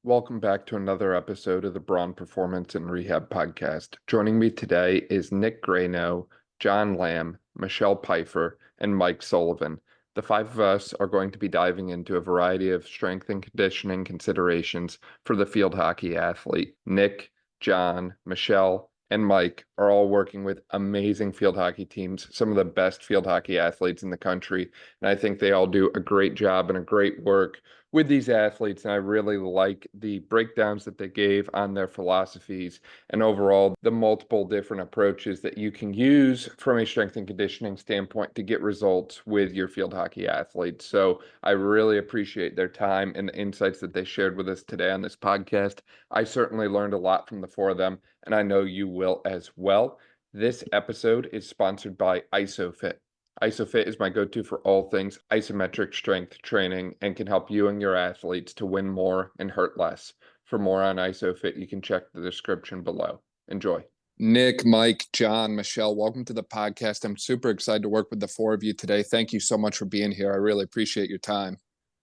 Welcome back to another episode of the Braun Performance and Rehab Podcast. Joining me today is Nick Greyno, Jon Lamb, Michelle Pifer, and Mike Sullivan. The five of us are going to be diving into a variety of strength and conditioning considerations for the field hockey athlete. Nick, Jon, Michelle, and Mike are all working with amazing field hockey teams, some of the best field hockey athletes in the country, and I think they all do a great job and a great work with these athletes, and I really like the breakdowns that they gave on their philosophies and overall the multiple different approaches that you can use from a strength and conditioning standpoint to get results with your field hockey athletes. So I really appreciate their time and the insights that they shared with us today on this podcast. I certainly learned a lot from the four of them, and I know you will as well. This episode is sponsored by ISOFIT. ISOFIT is my go-to for all things isometric strength training and can help you and your athletes to win more and hurt less. For more on ISOFIT, you can check the description below. Enjoy. Nick, Mike, Jon, Michelle, welcome to the podcast. I'm super excited to work with the four of you today. Thank you so much for being here. I really appreciate your time.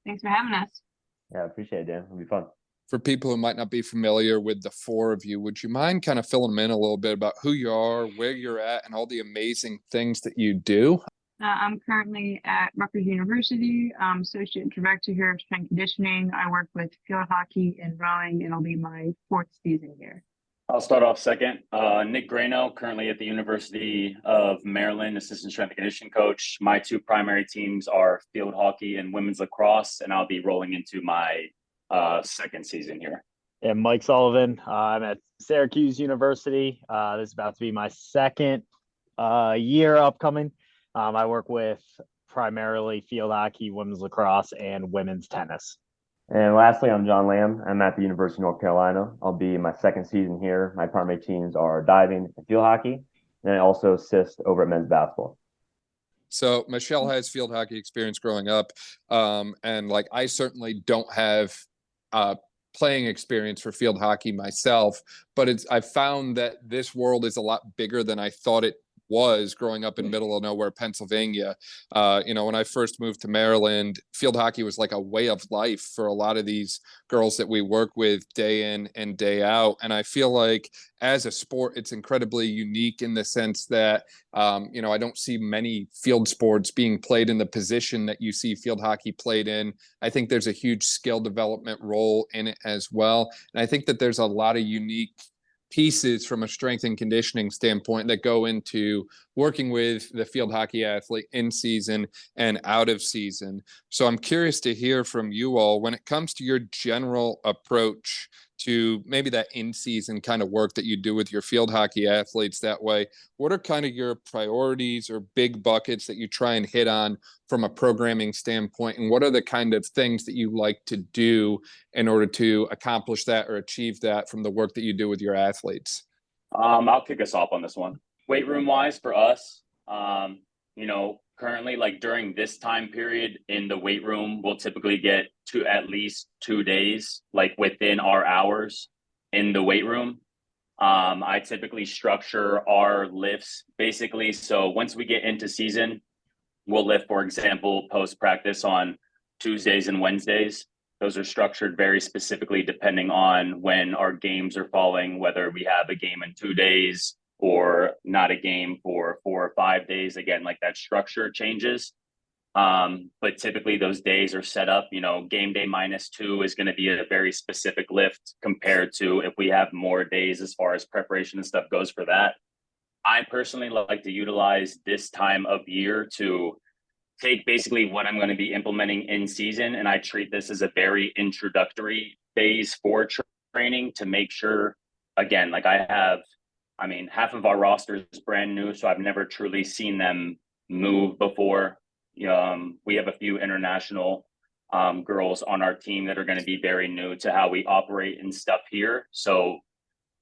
Thanks for having us. Yeah, I appreciate it, Dan. It'll be fun. For people who might not be familiar with the four of you, would you mind kind of filling them in a little bit about who you are, where you're at, and all the amazing things that you do? I'm currently at Rutgers University. I'm Associate Director here of Strength Conditioning. I work with field hockey and rowing, and it'll be my fourth season here. I'll start off second. Nick Greyno, currently at the University of Maryland, Assistant Strength and Conditioning Coach. My two primary teams are field hockey and women's lacrosse, and I'll be rolling into my second season here. And Mike Sullivan, I'm at Syracuse University. This is about to be my second year upcoming. I work with primarily field hockey, women's lacrosse, and women's tennis. And lastly, I'm Jon Lamb. I'm at the University of North Carolina. I'll be in my second season here. My primary teams are diving and field hockey, and I also assist over at men's basketball. So Michelle has field hockey experience growing up, and like I certainly don't have playing experience for field hockey myself, but I found that this world is a lot bigger than I thought it was growing up in middle of nowhere, Pennsylvania. When I first moved to Maryland, field hockey was like a way of life for a lot of these girls that we work with day in and day out. And I feel like as a sport, it's incredibly unique in the sense that, I don't see many field sports being played in the position that you see field hockey played in. I think there's a huge skill development role in it as well. And I think that there's a lot of unique pieces from a strength and conditioning standpoint that go into working with the field hockey athlete in season and out of season. So I'm curious to hear from you all when it comes to your general approach to maybe that in-season kind of work that you do with your field hockey athletes that way. What are kind of your priorities or big buckets that you try and hit on from a programming standpoint? And what are the kind of things that you like to do in order to accomplish that or achieve that from the work that you do with your athletes? I'll kick us off on this one. Weight room wise for us, currently like during this time period in the weight room, we'll typically get to at least 2 days, like within our hours in the weight room. I typically structure our lifts basically. So once we get into season, we'll lift, for example, post practice on Tuesdays and Wednesdays. Those are structured very specifically depending on when our games are falling, whether we have a game in 2 days or not a game for 4 or 5 days. Again, like that structure changes. But typically those days are set up, game day -2 is going to be a very specific lift compared to if we have more days as far as preparation and stuff goes for that. I personally like to utilize this time of year to take basically what I'm going to be implementing in season. And I treat this as a very introductory phase for training to make sure, again, like half of our roster is brand new, so I've never truly seen them move before. We have a few international girls on our team that are going to be very new to how we operate and stuff here. So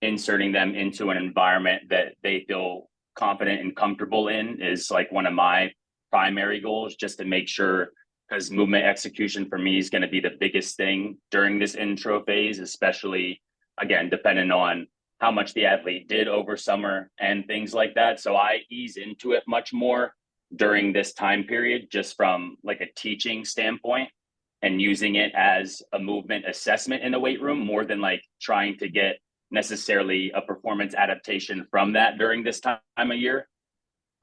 inserting them into an environment that they feel confident and comfortable in is like one of my primary goals, just to make sure, because movement execution for me is going to be the biggest thing during this intro phase, especially, again, depending on how much the athlete did over summer and things like that. So I ease into it much more during this time period, just from like a teaching standpoint. and using it as a movement assessment in the weight room more than like trying to get necessarily a performance adaptation from that during this time of year.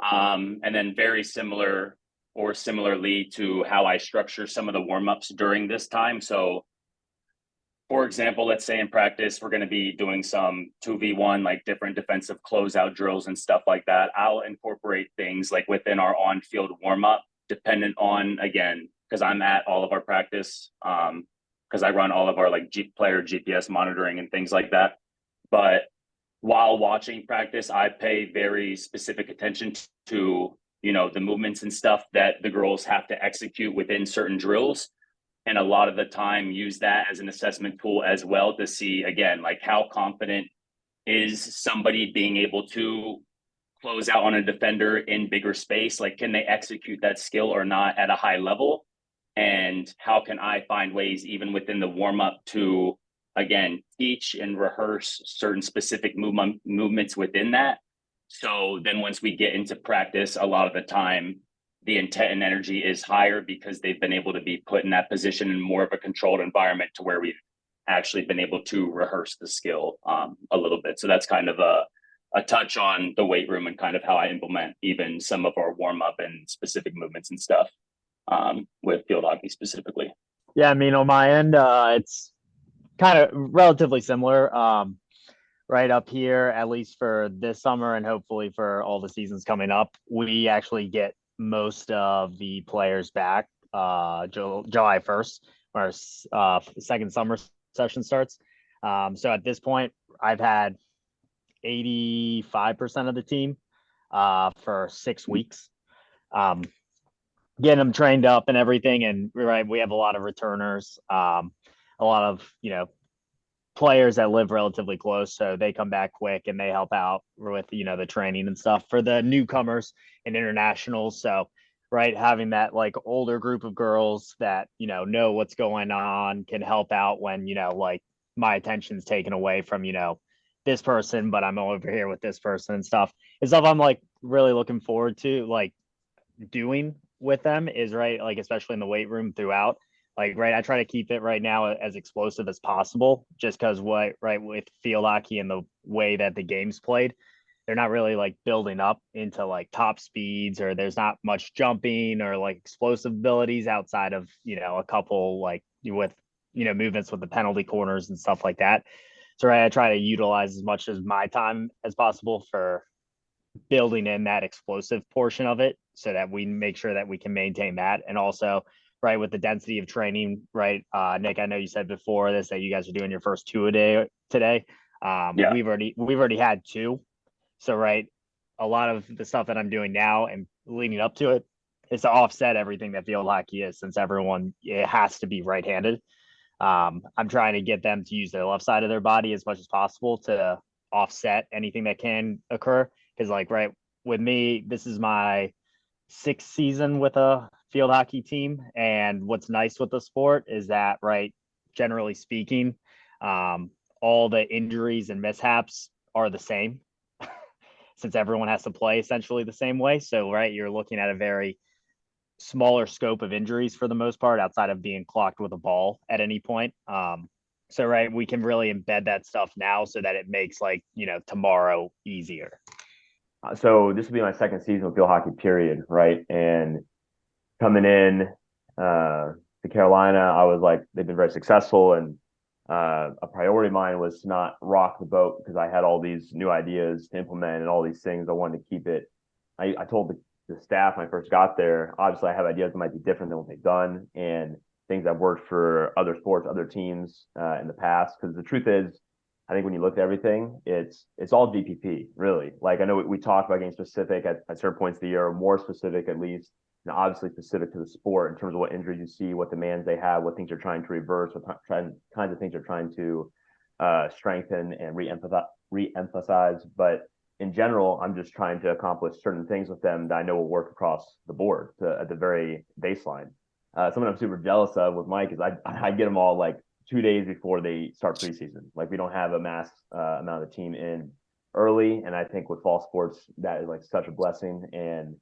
And then very similar or similarly to how I structure some of the warm-ups during this time. So for example, let's say in practice, we're going to be doing some 2v1, like different defensive closeout drills and stuff like that. I'll incorporate things like within our on-field warm-up, dependent on, again, because I'm at all of our practice, because I run all of our like player GPS monitoring and things like that. But while watching practice, I pay very specific attention to, you know, the movements and stuff that the girls have to execute within certain drills. And a lot of the time use that as an assessment tool as well to see, again, like how confident is somebody being able to close out on a defender in bigger space? Like, can they execute that skill or not at a high level? And how can I find ways even within the warm-up to, again, teach and rehearse certain specific movements within that? So then once we get into practice, a lot of the time, the intent and energy is higher because they've been able to be put in that position in more of a controlled environment to where we've actually been able to rehearse the skill a little bit. So that's kind of a touch on the weight room and kind of how I implement even some of our warm up and specific movements and stuff with field hockey specifically. Yeah, I mean, on my end, it's kind of relatively similar. Right up here, at least for this summer and hopefully for all the seasons coming up, we actually get most of the players back July 1st, our second summer session starts. So at this point, I've had 85% of the team for 6 weeks. Getting them trained up and everything. And right, we have a lot of returners, a lot of, you know, players that live relatively close, so they come back quick and they help out with, you know, the training and stuff for the newcomers and internationals. So right, having that like older group of girls that, you know what's going on can help out when, you know, like my attention's taken away from, you know, this person, but I'm over here with this person and stuff. And stuff I'm like really looking forward to like doing with them is right, like especially in the weight room throughout. Like, right, I try to keep it right now as explosive as possible just because with field hockey and the way that the game's played, they're not really like building up into like top speeds, or there's not much jumping or like explosive abilities outside of, you know, a couple like with, you know, movements with the penalty corners and stuff like that. So right, I try to utilize as much as my time as possible for building in that explosive portion of it so that we make sure that we can maintain that. And also, right, with the density of training, right, Nick, I know you said before this that you guys are doing your first 2 a day today. Yeah. We've already had 2. So right, a lot of the stuff that I'm doing now and leading up to it is to offset everything that field hockey is, since it has to be right-handed. I'm trying to get them to use their left side of their body as much as possible to offset anything that can occur. Because like, right, with me, this is my 6th season with a field hockey team. And what's nice with the sport is that, right, generally speaking, all the injuries and mishaps are the same since everyone has to play essentially the same way. So, right, you're looking at a very smaller scope of injuries for the most part outside of being clocked with a ball at any point. So, right, we can really embed that stuff now so that it makes like, you know, tomorrow easier. So this will be my 2nd season with field hockey, period, right? And coming in to Carolina, I was like, they've been very successful, and a priority of mine was to not rock the boat because I had all these new ideas to implement and all these things. I wanted to keep it. I told the staff when I first got there, obviously I have ideas that might be different than what they've done and things that worked for other sports, other teams in the past. Because the truth is, I think when you look at everything, it's all GPP, really. Like, I know we talked about getting specific at certain points of the year, or more specific at least, and obviously specific to the sport in terms of what injuries you see, what demands they have, what things you're trying to reverse, what kinds of things you're trying to strengthen and re-emphasize. But in general, I'm just trying to accomplish certain things with them that I know will work across the board at the very baseline. Something I'm super jealous of with Mike is I get them all like 2 days before they start preseason. Like, we don't have a mass amount of the team in early. And I think with fall sports, that is like such a blessing and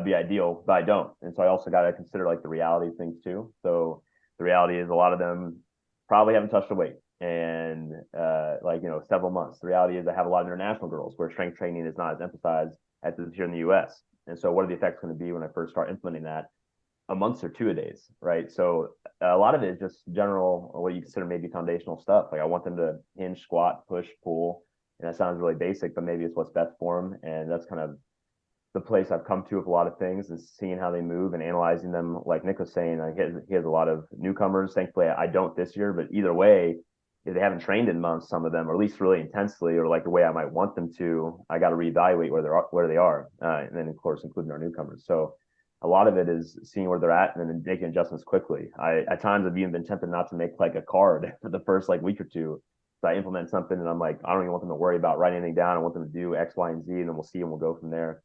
be ideal, but I don't. And so I also got to consider like the reality of things too. So The reality is a lot of them probably haven't touched a weight and several months. The reality is I have a lot of international girls where strength training is not as emphasized as it is here in the US. And so what are the effects going to be when I first start implementing that? A month or 2-a-days, right? So a lot of it is just general, what you consider maybe foundational stuff. Like I want them to hinge, squat, push, pull. And that sounds really basic, but maybe it's what's best for them. And that's kind of the place I've come to with a lot of things, is seeing how they move and analyzing them. Like Nick was saying, he has a lot of newcomers. Thankfully, I don't this year, but either way, if they haven't trained in months, some of them, or at least really intensely, or like the way I might want them to, I got to reevaluate where they are. And then of course, including our newcomers. So a lot of it is seeing where they're at and then making adjustments quickly. At times I've even been tempted not to make like a card for the first like week or two. So I implement something and I'm like, I don't even want them to worry about writing anything down. I want them to do X, Y, and Z, and then we'll see and we'll go from there.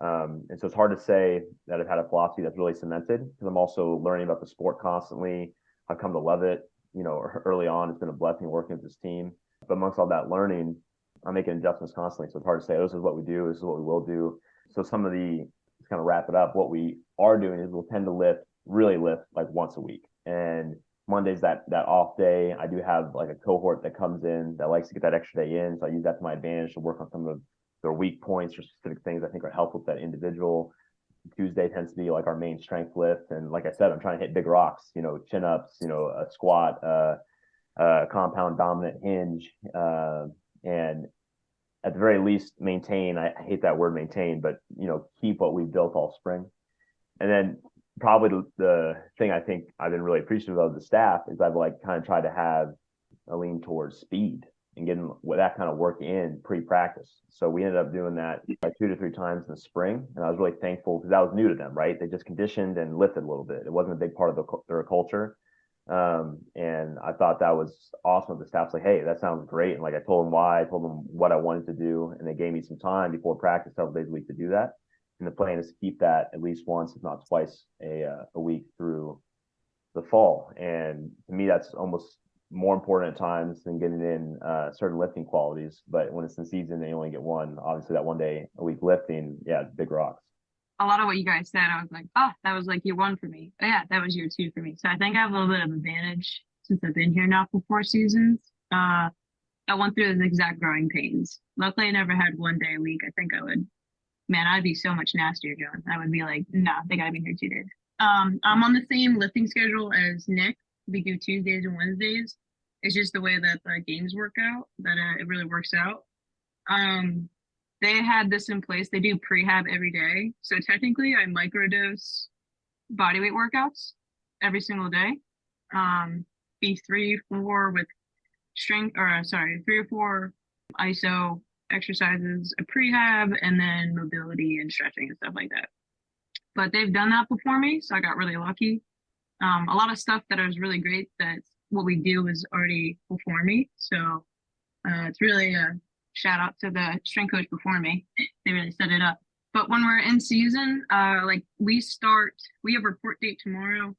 And so it's hard to say that I've had a philosophy that's really cemented, because I'm also learning about the sport constantly. I've come to love it. Early on, it's been a blessing working with this team. But amongst all that learning, I'm making adjustments constantly. So it's hard to say, this is what we do, this is what we will do. So to kind of wrap it up, what we are doing is we'll tend to really lift like once a week. And Monday's that off day. I do have like a cohort that comes in that likes to get that extra day in. So I use that to my advantage to work on some of their weak points or specific things I think are helpful with that individual. Tuesday tends to be like our main strength lift. And like I said, I'm trying to hit big rocks, chin ups, a squat, compound dominant hinge, and at the very least maintain. I hate that word maintain, but keep what we've built all spring. And then probably the thing I think I've been really appreciative of the staff is I've like kind of tried to have a lean towards speed and getting that kind of work in pre-practice. So we ended up doing that like 2 to 3 times in the spring. And I was really thankful because that was new to them, right? They just conditioned and lifted a little bit. It wasn't a big part of their culture. And I thought that was awesome. The staff's like, hey, that sounds great. And like I told them why, I told them what I wanted to do. And they gave me some time before practice several days a week to do that. And the plan is to keep that at least once, if not twice a week through the fall. And to me, that's almost more important at times than getting in certain lifting qualities. But when it's in season, they only get one. Obviously, that one day a week lifting, big rocks. A lot of what you guys said, I was like, that was like year 1 for me. But yeah, that was year 2 for me. So I think I have a little bit of advantage since I've been here now for 4 seasons. I went through those exact growing pains. Luckily, I never had one day a week. I think I'd be so much nastier, John. I would be like, nah, they gotta be here 2 days. I'm on the same lifting schedule as Nick. We do Tuesdays and Wednesdays. It's just the way that the games work out that it really works out. They had this in place. They do prehab every day. So technically I microdose bodyweight workouts every single day. Be 3 or 4 with 3 or 4 ISO exercises, a prehab, and then mobility and stretching and stuff like that. But they've done that before me, so I got really lucky. A lot of stuff that was really great that what we do is already before me. So it's really a shout out to the strength coach before me. They really set it up. But when we're in season, we have report date tomorrow.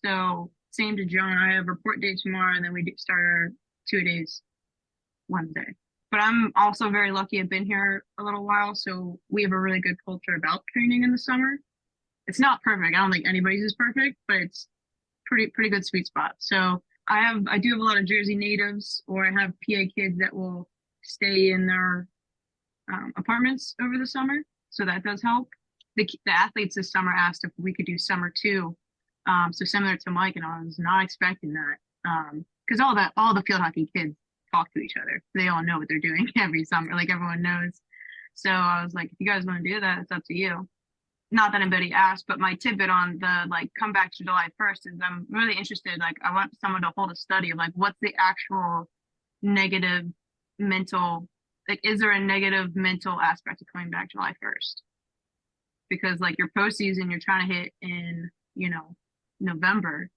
So same to John, I have report date tomorrow, and then we start our 2 days Wednesday. But I'm also very lucky. I've been here a little while, so we have a really good culture about training in the summer. It's not perfect. I don't think anybody's is perfect, but it's pretty good sweet spot. So I do have a lot of Jersey natives, or I have PA kids that will stay in their apartments over the summer. So that does help. The athletes this summer asked if we could do summer too. So similar to Mike, and I was not expecting that. Because all the field hockey kids talk to each other. They all know what they're doing every summer. Like everyone knows. So I was like, if you guys want to do that, it's up to you. Not that anybody asked, but my tidbit on the come back to July 1st is I'm really interested. Like I want someone to hold a study of like, what's the actual negative mental, like, is there a negative mental aspect of coming back July 1st? Because like your postseason, you're trying to hit in, November,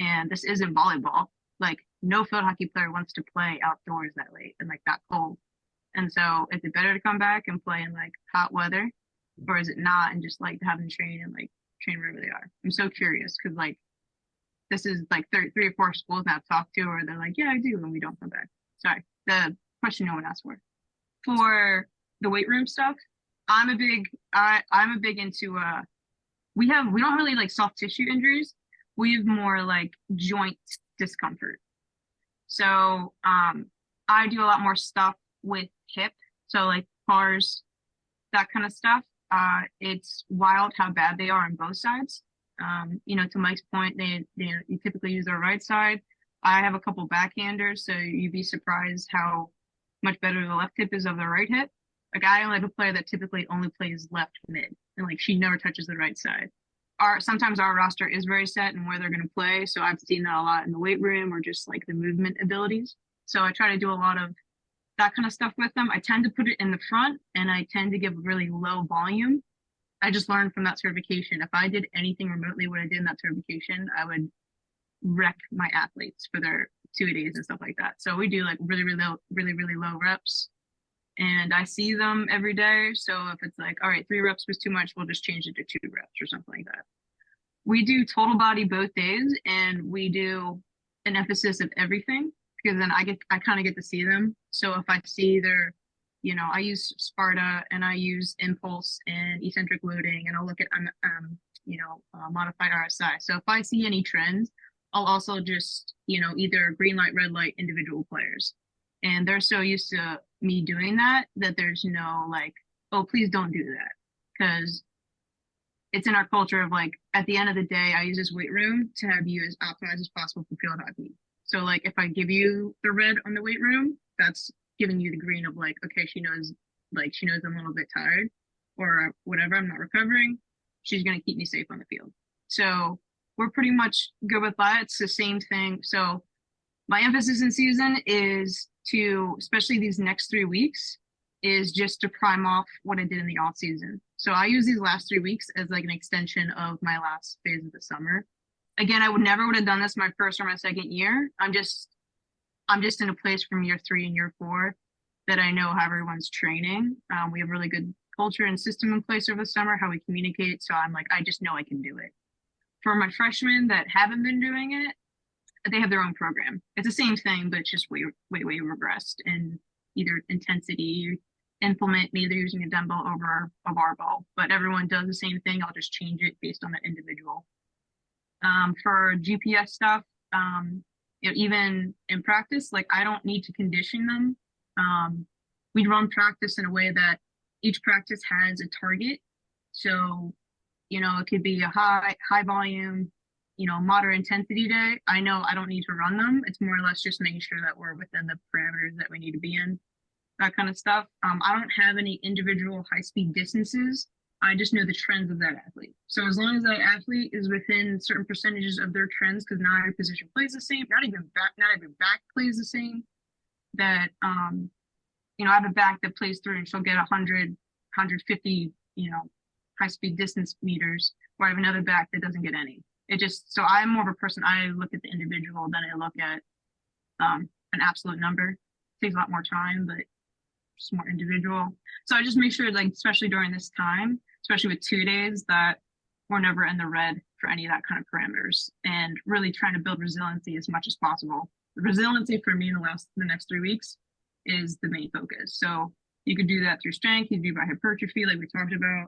and this isn't volleyball. Like no field hockey player wants to play outdoors that late and like that cold. And so is it better to come back and play in like hot weather, or is it not, and just like have them train and like train wherever they are? I'm so curious because like this is like 3 or 4 schools that I've talked to, or they're like, yeah, I do, and we don't come back. Sorry, the question no one asked for. For the weight room stuff, I'm a big into we don't really like soft tissue injuries, We have more like joint discomfort. So I do a lot more stuff with hip. So like bars, that kind of stuff. It's wild how bad they are on both sides. To Mike's point, you typically use their right side. I have a couple backhanders, so you'd be surprised how much better the left hip is of the right hip. Like I only have a player that typically only plays left mid, and like she never touches the right side. Sometimes our roster is very set in where they're going to play, so I've seen that a lot in the weight room or just like the movement abilities. So I try to do a lot of that kind of stuff with them. I tend to put it in the front, and I tend to give really low volume. I just learned from that certification. If I did anything remotely what I did in that certification, I would wreck my athletes for their 2 days and stuff like that. So we do like really low reps, and I see them every day. So if it's like, all right, 3 reps was too much, we'll just change it to 2 reps or something like that. We do total body both days, and we do an emphasis of everything, because then I kind of get to see them. So if I see their, I use Sparta and I use impulse and eccentric loading, and I'll look at modified RSI. So if I see any trends, I'll also just either green light, red light individual players, and they're so used to me doing that there's no like, oh, please don't do that, because it's in our culture of like, at the end of the day, I use this weight room to have you as optimized as possible for field hockey. So like if I give you the red on the weight room, that's giving you the green of like, okay, she knows I'm a little bit tired or whatever, I'm not recovering. She's going to keep me safe on the field. So we're pretty much good with that. It's the same thing. So my emphasis in season is to, especially these next 3 weeks, is just to prime off what I did in the off season. So I use these last 3 weeks as like an extension of my last phase of the summer. Again, I would have done this my first or my second year. I'm just in a place from year 3 and year 4 that I know how everyone's training. We have really good culture and system in place over the summer, how we communicate. So I'm like, I just know I can do it. For my freshmen that haven't been doing it, they have their own program. It's the same thing, but it's just way regressed in either intensity, implement, maybe they're using a dumbbell over a barbell, but everyone does the same thing. I'll just change it based on the individual. For GPS stuff, even in practice, like I don't need to condition them. We run practice in a way that each practice has a target. So, it could be a high volume, moderate intensity day. I know I don't need to run them. It's more or less just making sure that we're within the parameters that we need to be in, that kind of stuff. I don't have any individual high speed distances. I just know the trends of that athlete. So as long as that athlete is within certain percentages of their trends, because not every position plays the same, not every back plays the same, that, I have a back that plays through and she'll get 100, 150, high speed distance meters, where I have another back that doesn't get any. So I'm more of a person, I look at the individual than I look at an absolute number. It takes a lot more time, but just more individual. So I just make sure, like, especially during this time, especially with 2 days, that we're never in the red for any of that kind of parameters, and really trying to build resiliency as much as possible. The resiliency for me in the next 3 weeks is the main focus. So you could do that through strength, you could do by hypertrophy, like we talked about,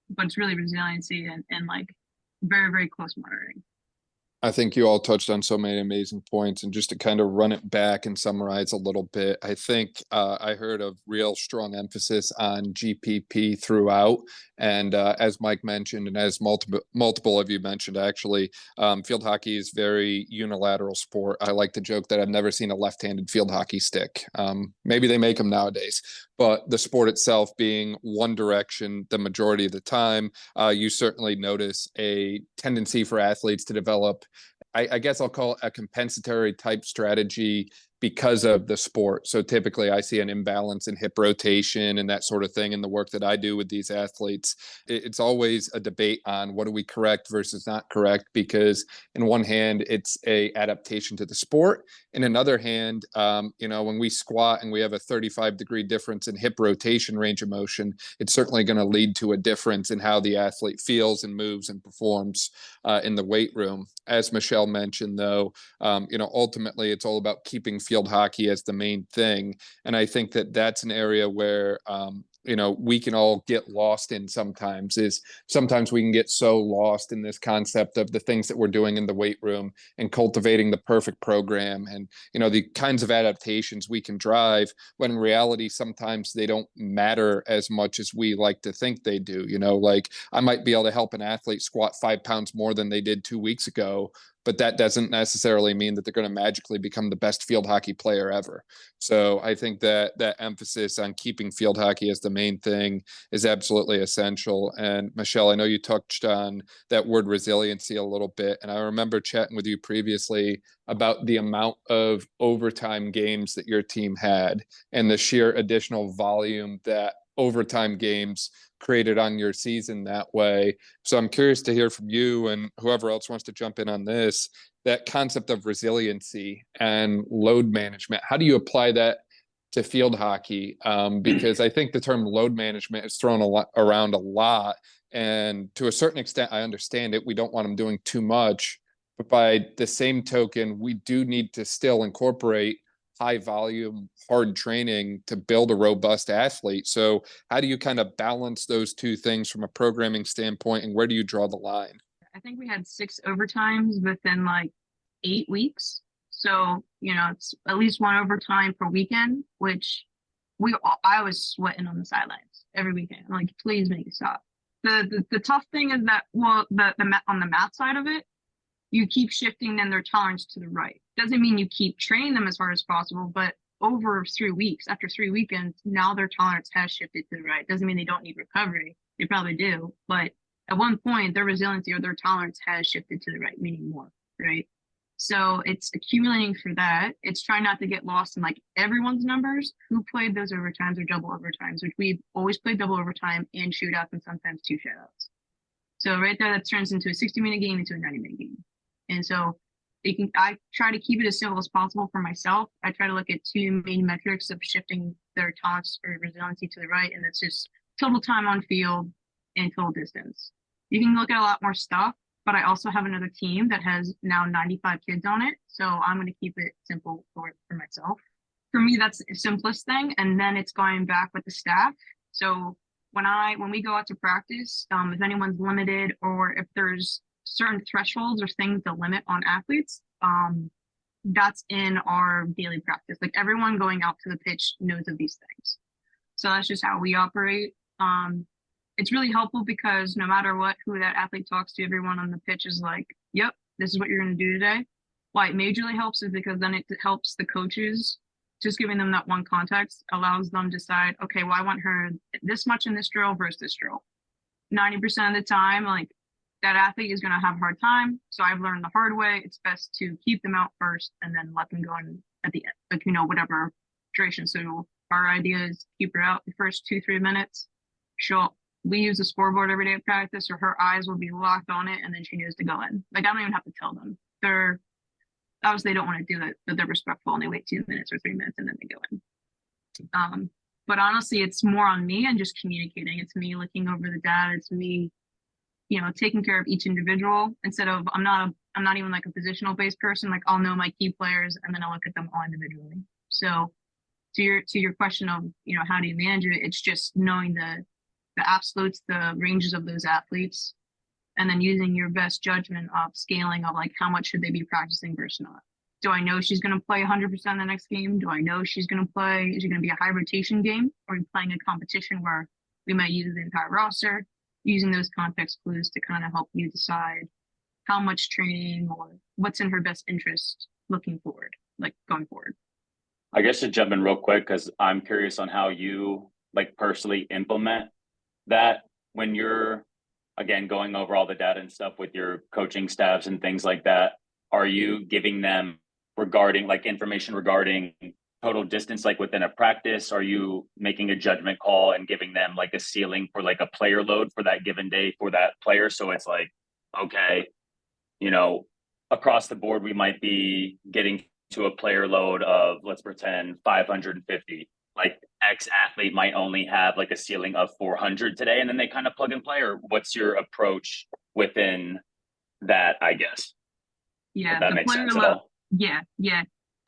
but it's really resiliency and like very, very close monitoring. I think you all touched on so many amazing points, and just to kind of run it back and summarize a little bit, I think I heard a real strong emphasis on GPP throughout. And as Mike mentioned, and as multiple of you mentioned, actually, field hockey is very unilateral sport. I like to joke that I've never seen a left-handed field hockey stick. Maybe they make them nowadays, but the sport itself being one direction the majority of the time, you certainly notice a tendency for athletes to develop, I guess I'll call it a compensatory type strategy because of the sport. So typically I see an imbalance in hip rotation and that sort of thing in the work that I do with these athletes. It's always a debate on what do we correct versus not correct, because in one hand, it's a adaptation to the sport. In another hand, when we squat and we have a 35-degree difference in hip rotation range of motion, it's certainly going to lead to a difference in how the athlete feels and moves and performs in the weight room. As Michelle mentioned, though, ultimately it's all about keeping field hockey as the main thing. And I think that that's an area where, we can all get lost in sometimes is sometimes we can get so lost in this concept of the things that we're doing in the weight room and cultivating the perfect program and, the kinds of adaptations we can drive when in reality, sometimes they don't matter as much as we like to think they do. Like I might be able to help an athlete squat 5 pounds more than they did 2 weeks ago, but that doesn't necessarily mean that they're going to magically become the best field hockey player ever. So I think that emphasis on keeping field hockey as the main thing is absolutely essential. And Michelle, I know you touched on that word resiliency a little bit. And I remember chatting with you previously about the amount of overtime games that your team had and the sheer additional volume that overtime games created on your season that way. So I'm curious to hear from you and whoever else wants to jump in on this, that concept of resiliency and load management. How do you apply that to field hockey? Because I think the term load management is thrown around a lot. And to a certain extent, I understand it. We don't want them doing too much. But by the same token, we do need to still incorporate high volume, hard training to build a robust athlete. So how do you kind of balance those two things from a programming standpoint, and where do you draw the line? I think we had 6 overtimes within like 8 weeks. So, it's at least 1 overtime per weekend, which I was sweating on the sidelines every weekend. I'm like, please make it stop. The tough thing is that, well, on the math side of it, you keep shifting then their tolerance to the right. Doesn't mean you keep training them as hard as possible, but over 3 weeks, after 3 weekends, now their tolerance has shifted to the right. Doesn't mean they don't need recovery. They probably do. But at one point, their resiliency or their tolerance has shifted to the right, meaning more, right? So it's accumulating for that. It's trying not to get lost in like everyone's numbers who played those overtimes or double overtimes, which we've always played double overtime and shootouts and sometimes 2 shutouts. So right there, that turns into a 60-minute game into a 90-minute game. And so I try to keep it as simple as possible for myself. I try to look at 2 main metrics of shifting their tolerance or resiliency to the right, and that's just total time on field and total distance. You can look at a lot more stuff, but I also have another team that has now 95 kids on it. So I'm going to keep it simple for myself. For me, that's the simplest thing. And then it's going back with the staff. So when we go out to practice, if anyone's limited or if there's certain thresholds or things to limit on athletes, that's in our daily practice. Like everyone going out to the pitch knows of these things. So that's just how we operate. It's really helpful because no matter who that athlete talks to, everyone on the pitch is like, yep, this is what you're going to do today. Why it majorly helps is because then it helps the coaches. Just giving them that one context allows them to decide, okay, well, I want her this much in this drill versus this drill. 90% of the time, like that athlete is going to have a hard time. So I've learned the hard way. It's best to keep them out first and then let them go in at the end, like, whatever duration. So our idea is keep her out the first 2-3 minutes. We use a scoreboard every day at practice, or her eyes will be locked on it, and then she knows to go in. Like I don't even have to tell them. They're obviously they don't want to do it, but they're respectful and they wait 2 minutes or 3 minutes and then they go in. But honestly, it's more on me and just communicating. It's me looking over the data. It's me, taking care of each individual instead of I'm not even like a positional based person. Like I'll know my key players and then I'll look at them all individually. So to your question of how do you manage it? It's just knowing the absolutes, the ranges of those athletes, and then using your best judgment of scaling of like how much should they be practicing versus not. Do I know she's going to play 100% the next game? Do I know she's going to play? Is it going to be a high rotation game? Or are we playing a competition where we might use the entire roster? Using those context clues to kind of help you decide how much training or what's in her best interest looking forward, like going forward. I guess to jump in real quick, because I'm curious on how you like personally implement that when you're, again, going over all the data and stuff with your coaching staffs and things like that. Are you giving them information regarding total distance, like within a practice? Are you making a judgment call and giving them like a ceiling for like a player load for that given day for that player? So it's like, okay, across the board, we might be getting to a player load of, let's pretend 550. Like X athlete might only have like a ceiling of 400 today, and then they kind of plug and play. Or what's your approach within that, I guess? Yeah, if that makes sense at all. Yeah.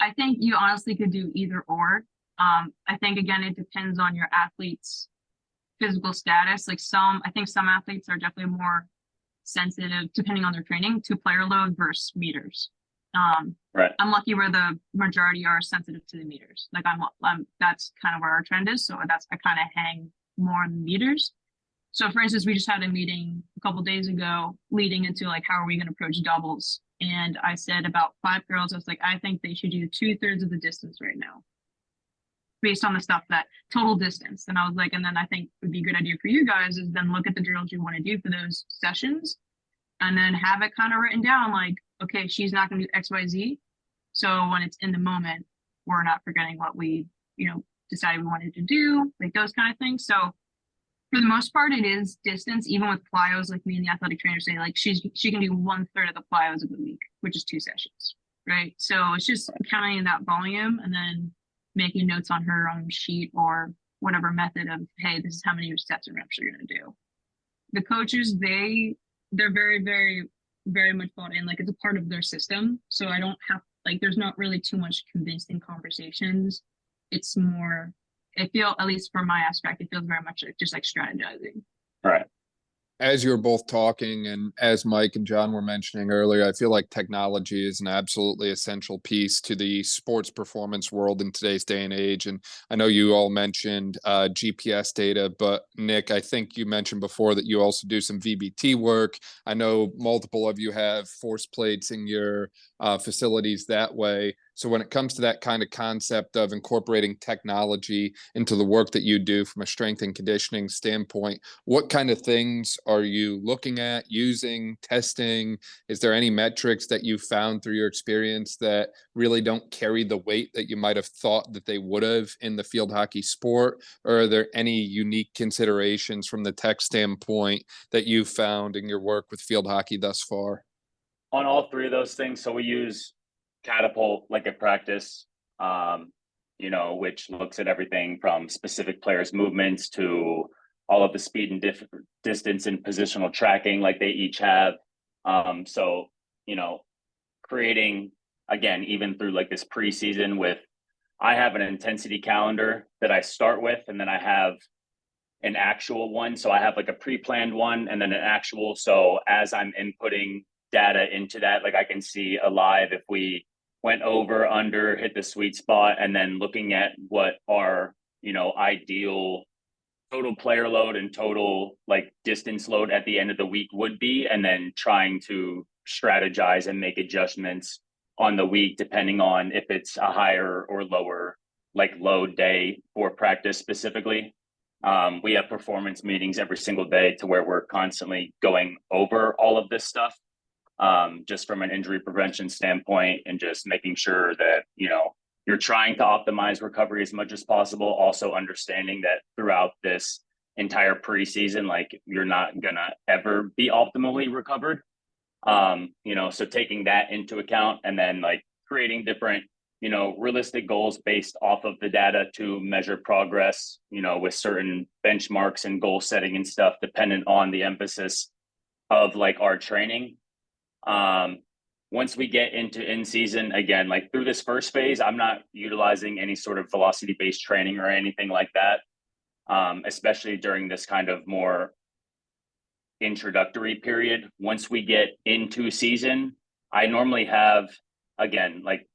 I think you honestly could do either or. I think again, it depends on your athlete's physical status. Like I think some athletes are definitely more sensitive, depending on their training, to player load versus meters. Right. I'm lucky where the majority are sensitive to the meters. Like I'm that's kind of where our trend is. So I kind of hang more on the meters. So for instance, we just had a meeting a couple days ago leading into like, how are we going to approach doubles? And I said about 5 girls, I was like, I think they should do 2/3 of the distance right now, based on the stuff that total distance. And I was like, and then I think would be a good idea for you guys is then look at the drills you want to do for those sessions and then have it kind of written down like, okay, she's not going to do XYZ. So when it's in the moment, we're not forgetting what we, decided we wanted to do, like those kind of things. So for the most part, it is distance, even with plyos, like me and the athletic trainer say, like she can do 1/3 of the plyos of the week, which is 2 sessions, right? So it's just counting that volume and then making notes on her own sheet or whatever method of, hey, this is how many sets and reps you're going to do. The coaches, they're very, very, very much bought in. Like it's a part of their system. So I don't have, like, there's not really too much convincing conversations. It's more, I feel, at least from my aspect, it feels very much like just like strategizing. Right. As you were both talking and as Mike and John were mentioning earlier, I feel like technology is an absolutely essential piece to the sports performance world in today's day and age. And I know you all mentioned GPS data, but Nick, I think you mentioned before that you also do some VBT work. I know multiple of you have force plates in your facilities that way. So when it comes to that kind of concept of incorporating technology into the work that you do from a strength and conditioning standpoint, what kind of things are you looking at, using, testing? Is there any metrics that you found through your experience that really don't carry the weight that you might have thought that they would have in the field hockey sport? Or are there any unique considerations from the tech standpoint that you've found in your work with field hockey thus far? On all 3 of those things, so we use Catapult like at practice, which looks at everything from specific players' movements to all of the speed and distance and positional tracking like they each have. So, creating, again, even through like this preseason I have an intensity calendar that I start with, and then I have an actual one. So I have like a pre-planned one and then an actual. So as I'm inputting data into that, like I can see alive if we went over, under, hit the sweet spot, and then looking at what our, ideal total player load and total like distance load at the end of the week would be, and then trying to strategize and make adjustments on the week depending on if it's a higher or lower like load day for practice specifically. We have performance meetings every single day to where we're constantly going over all of this stuff. Just from an injury prevention standpoint and just making sure that, you're trying to optimize recovery as much as possible. Also understanding that throughout this entire preseason, like you're not going to ever be optimally recovered. So taking that into account and then like creating different, realistic goals based off of the data to measure progress, with certain benchmarks and goal setting and stuff, dependent on the emphasis of like our training. Once we get into in season, again, like through this first phase, I'm not utilizing any sort of velocity based training or anything like that. Especially during this kind of more introductory period. Once we get into season, I normally have, again, like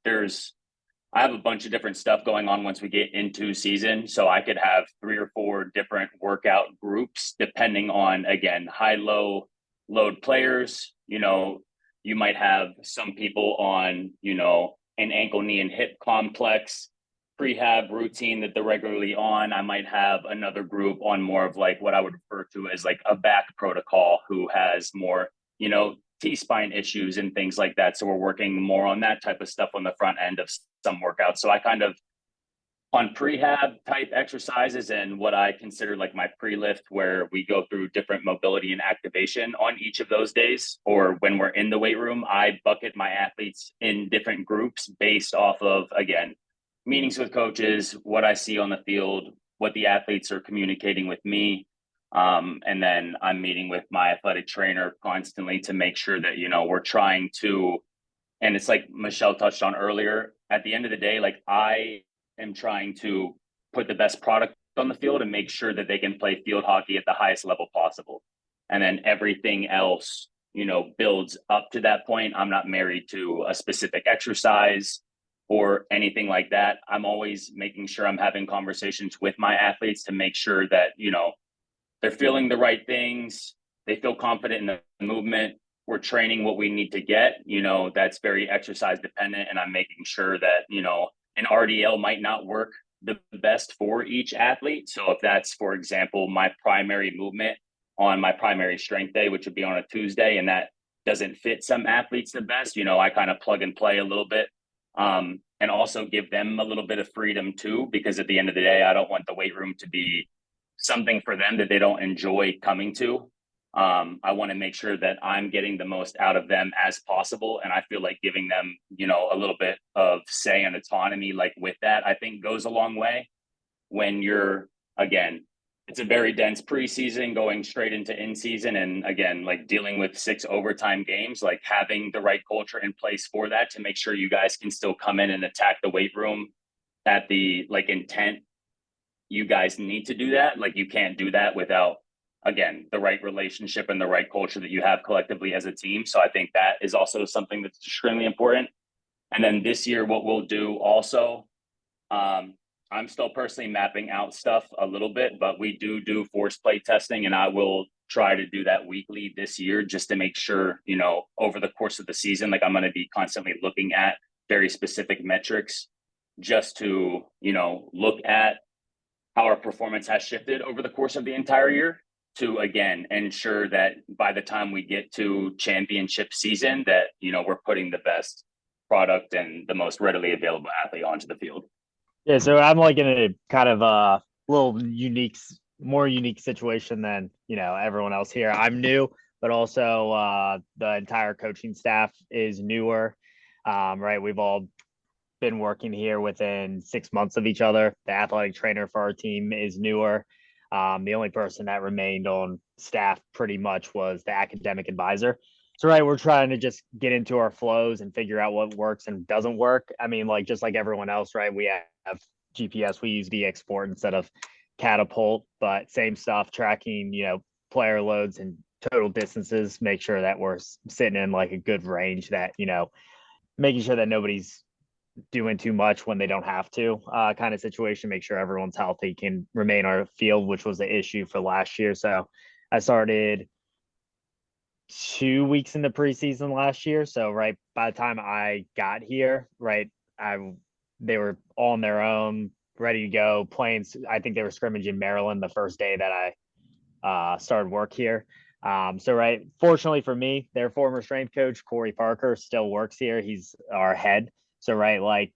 I have a bunch of different stuff going on once we get into season. So I could have 3 or 4 different workout groups, depending on, again, high, low load players. You might have some people on, an ankle, knee, and hip complex prehab routine that they're regularly on. I might have another group on more of like what I would refer to as like a back protocol who has more, T-spine issues and things like that. So we're working more on that type of stuff on the front end of some workouts. So I kind of, on prehab type exercises and what I consider like my pre-lift, where we go through different mobility and activation on each of those days, or when we're in the weight room, I bucket my athletes in different groups based off of, again, meetings with coaches, what I see on the field, what the athletes are communicating with me. And then I'm meeting with my athletic trainer constantly to make sure that, we're trying to, and it's like Michelle touched on earlier, at the end of the day, like I am trying to put the best product on the field and make sure that they can play field hockey at the highest level possible. And then everything else, builds up to that point. I'm not married to a specific exercise or anything like that. I'm always making sure I'm having conversations with my athletes to make sure that, they're feeling the right things. They feel confident in the movement. We're training what we need to get, that's very exercise dependent. And I'm making sure that, an RDL might not work the best for each athlete. So if that's, for example, my primary movement on my primary strength day, which would be on a Tuesday, and that doesn't fit some athletes the best, I kind of plug and play a little bit. And also give them a little bit of freedom too, because at the end of the day, I don't want the weight room to be something for them that they don't enjoy coming to. I want to make sure that I'm getting the most out of them as possible. And I feel like giving them, a little bit of say and autonomy, like with that, I think goes a long way when you're, again, it's a very dense preseason going straight into in season. And again, like dealing with 6 overtime games, like having the right culture in place for that to make sure you guys can still come in and attack the weight room at the intent. You guys need to do that. Like you can't do that without, again, the right relationship and the right culture that you have collectively as a team. So I think that is also something that's extremely important. And then this year, what we'll do also, I'm still personally mapping out stuff a little bit, but we do force play testing, and I will try to do that weekly this year just to make sure, over the course of the season, like I'm going to be constantly looking at very specific metrics just to, look at how our performance has shifted over the course of the entire year to, again, ensure that by the time we get to championship season that, we're putting the best product and the most readily available athlete onto the field. Yeah, so I'm like in a kind of a little more unique situation than, everyone else here. I'm new, but also the entire coaching staff is newer, right? We've all been working here within 6 months of each other. The athletic trainer for our team is newer. The only person that remained on staff pretty much was the academic advisor. So, right, we're trying to just get into our flows and figure out what works and doesn't work. I mean, like, just like everyone else, right, we have GPS, we use VXport instead of Catapult, but same stuff, tracking, player loads and total distances, make sure that we're sitting in like a good range that, making sure that nobody's doing too much when they don't have to, kind of situation, make sure everyone's healthy, can remain on our field, which was the issue for last year. So I started 2 weeks in the preseason last year. So right by the time I got here, right, they were on their own, ready to go, playing. I think they were scrimmaging in Maryland the first day that I started work here. So right, fortunately for me, their former strength coach, Corey Parker, still works here. He's our head. So right, like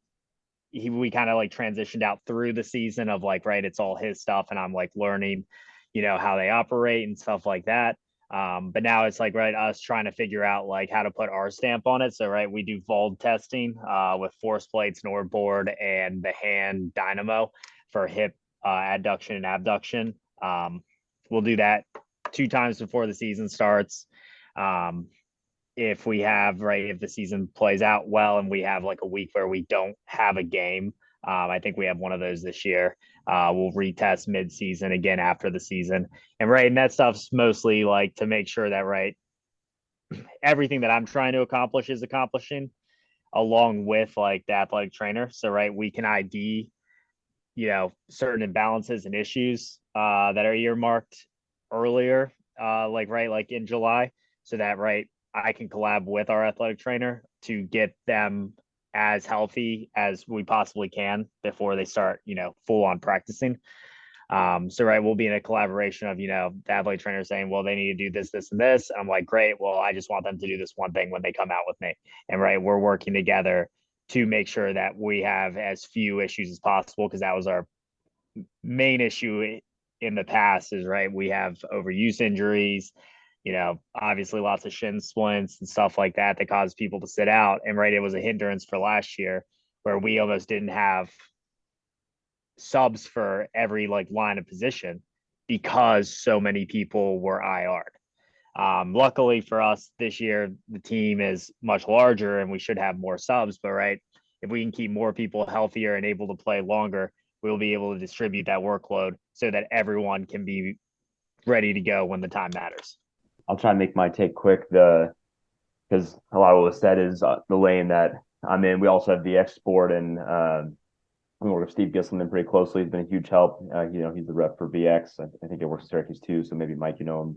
we kind of like transitioned out through the season of like, right, it's all his stuff, and I'm like learning, how they operate and stuff like that. But now it's like, right, us trying to figure out like how to put our stamp on it. So, right, we do VOLD testing with force plates, NordBoard, and the hand dynamo for hip adduction and abduction. We'll do that 2 times before the season starts. If the season plays out well and we have like a week where we don't have a game, I think we have one of those this year. We'll retest mid-season again after the season. And that stuff's mostly like to make sure that, right, everything that I'm trying to accomplish is accomplishing along with like the athletic trainer. So, right, we can ID, certain imbalances and issues that are earmarked earlier, like in July, so that, right, I can collab with our athletic trainer to get them as healthy as we possibly can before they start, full on practicing. So, right, we'll be in a collaboration of, the athletic trainer saying, well, they need to do this, this, and this. I'm like, great. Well, I just want them to do this one thing when they come out with me. And right, we're working together to make sure that we have as few issues as possible, because that was our main issue in the past is, right, we have overuse injuries, obviously lots of shin splints and stuff like that cause people to sit out. And right, it was a hindrance for last year where we almost didn't have subs for every like line of position because so many people were IR'd. Luckily for us this year, the team is much larger and we should have more subs, but right, if we can keep more people healthier and able to play longer, we'll be able to distribute that workload so that everyone can be ready to go when the time matters. I'll try and make my take quick. Because a lot of what was said is the lane that I'm in. We also have the VX and we work with Steve Gisselman pretty closely. He's been a huge help. He's the rep for VX. I think he works at Syracuse too. So maybe Mike, you know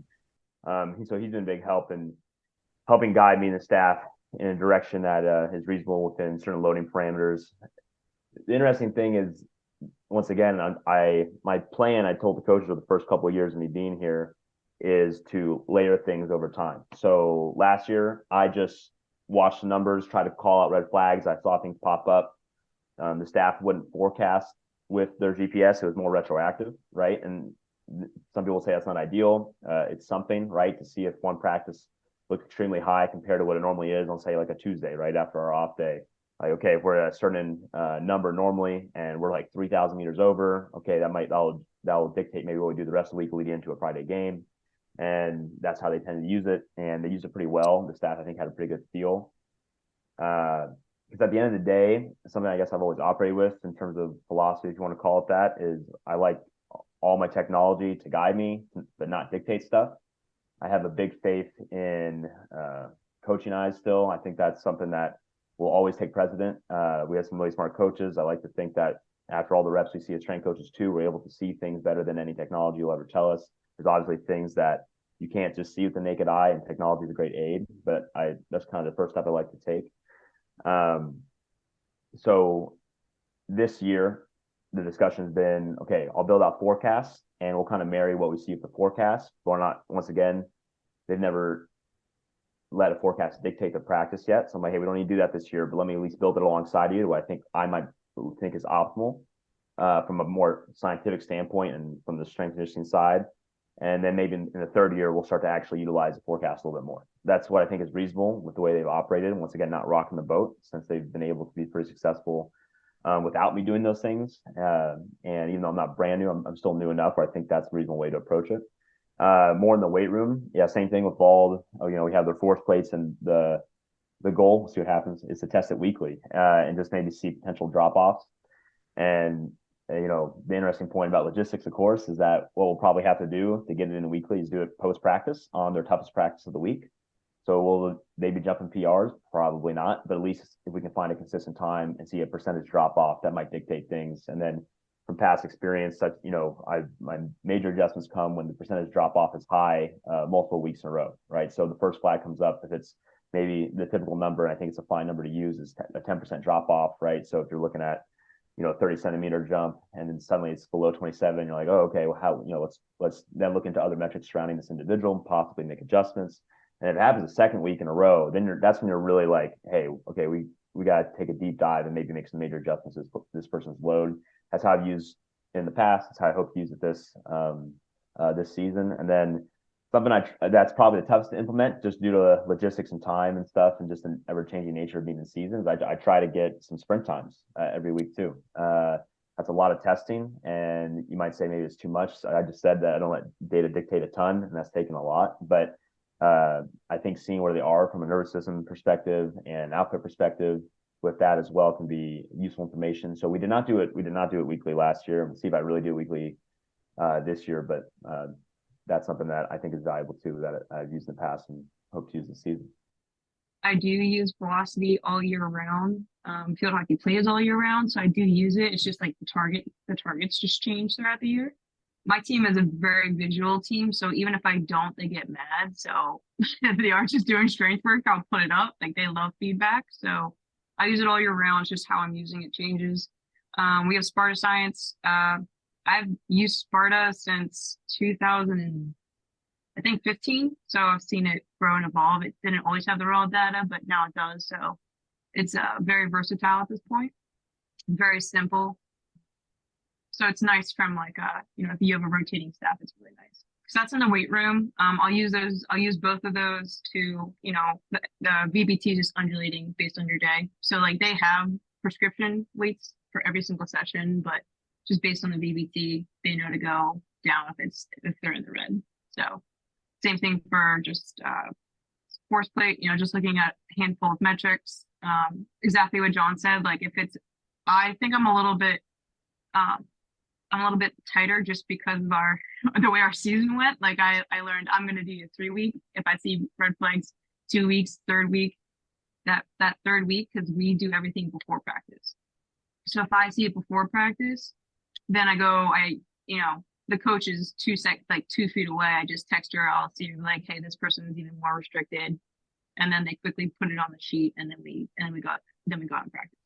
him. So he's been a big help in helping guide me and the staff in a direction that is reasonable within certain loading parameters. The interesting thing is, once again, my plan, I told the coaches for the first couple of years of me being here, is to layer things over time. So last year, I just watched the numbers, tried to call out red flags. I saw things pop up. The staff wouldn't forecast with their GPS. It was more retroactive, right? And some people say that's not ideal. It's something, right, to see if one practice looks extremely high compared to what it normally is on, say, like a Tuesday, right after our off day. Like, okay, if we're at a certain number normally and we're like 3,000 meters over, okay, that'll dictate maybe what we do the rest of the week leading into a Friday game. And that's how they tend to use it. And they use it pretty well. The staff, I think, had a pretty good feel. Because at the end of the day, something I guess I've always operated with in terms of philosophy, if you want to call it that, is I like all my technology to guide me, but not dictate stuff. I have a big faith in coaching eyes still. I think that's something that will always take precedent. We have some really smart coaches. I like to think that after all the reps we see as strength coaches too, we're able to see things better than any technology will ever tell us. There's obviously things that you can't just see with the naked eye, and technology is a great aid, but that's kind of the first step I like to take. So this year, the discussion has been, okay, I'll build out forecasts and we'll kind of marry what we see with the forecast. But we're not, once again, they've never let a forecast dictate the practice yet. So I'm like, hey, we don't need to do that this year, but let me at least build it alongside you. What I might think is optimal from a more scientific standpoint and from the strength conditioning side. And then maybe in the third year, we'll start to actually utilize the forecast a little bit more. That's what I think is reasonable with the way they've operated. And once again, not rocking the boat, since they've been able to be pretty successful without me doing those things. And even though I'm not brand new, I'm still new enough where I think that's a reasonable way to approach it. More in the weight room. Yeah, same thing with Bald. We have their force plates, and the goal, we'll see what happens, is to test it weekly and just maybe see potential drop-offs. And the interesting point about logistics, of course, is that what we'll probably have to do to get it in weekly is do it post-practice on their toughest practice of the week. So will they be jumping PRs? Probably not, but at least if we can find a consistent time and see a percentage drop-off, that might dictate things. And then from past experience, my major adjustments come when the percentage drop-off is high multiple weeks in a row, right? So the first flag comes up if it's maybe the typical number, and I think it's a fine number to use, is a 10% drop-off, right? So if you're looking at 30-centimeter jump, and then suddenly it's below 27. You're like, oh, okay, well, how, let's then look into other metrics surrounding this individual and possibly make adjustments. And if it happens a second week in a row, then that's when you're really like, hey, okay, we got to take a deep dive and maybe make some major adjustments to this person's load. That's how I've used in the past. That's how I hope to use it this season. And then something that's probably the toughest to implement, just due to logistics and time and stuff, and just an ever-changing nature of being in seasons. I try to get some sprint times every week too. That's a lot of testing, and you might say maybe it's too much. So I just said that I don't let data dictate a ton, and that's taken a lot. But I think seeing where they are from a nervous system perspective and output perspective with that as well can be useful information. So we did not do it weekly last year. We'll see if I really do it weekly this year, but that's something that I think is valuable too, that I've used in the past and hope to use this season. I do use velocity all year round. Field hockey plays all year round, so I do use it. It's just like the targets just change throughout the year. My team is a very visual team, so even if I don't, they get mad. So if they are just doing strength work, I'll put it up. Like, they love feedback. So I use it all year round. It's just how I'm using it changes. We have Sparta Science. I've used Sparta since 2015. So I've seen it grow and evolve. It didn't always have the raw data, but now it does. So it's very versatile at this point. Very simple. So it's nice from like, if you have a rotating staff, it's really nice. So that's in the weight room. I'll use both of those to, the VBT is just undulating based on your day. So like, they have prescription weights for every single session, but just based on the VBT, they know to go down if they're in the red. So same thing for just force plate, just looking at a handful of metrics. Exactly what Jon said. Like, I think I'm a little bit I'm a little bit tighter just because of the way our season went. Like I learned I'm going to do a 3-week. If I see red flags, 2 weeks, third week, that third week, because we do everything before practice. So if I see it before practice, then the coach is 2 feet away. I just text her. I'll see her like, hey, this person is even more restricted. And then they quickly put it on the sheet, and then we got in practice.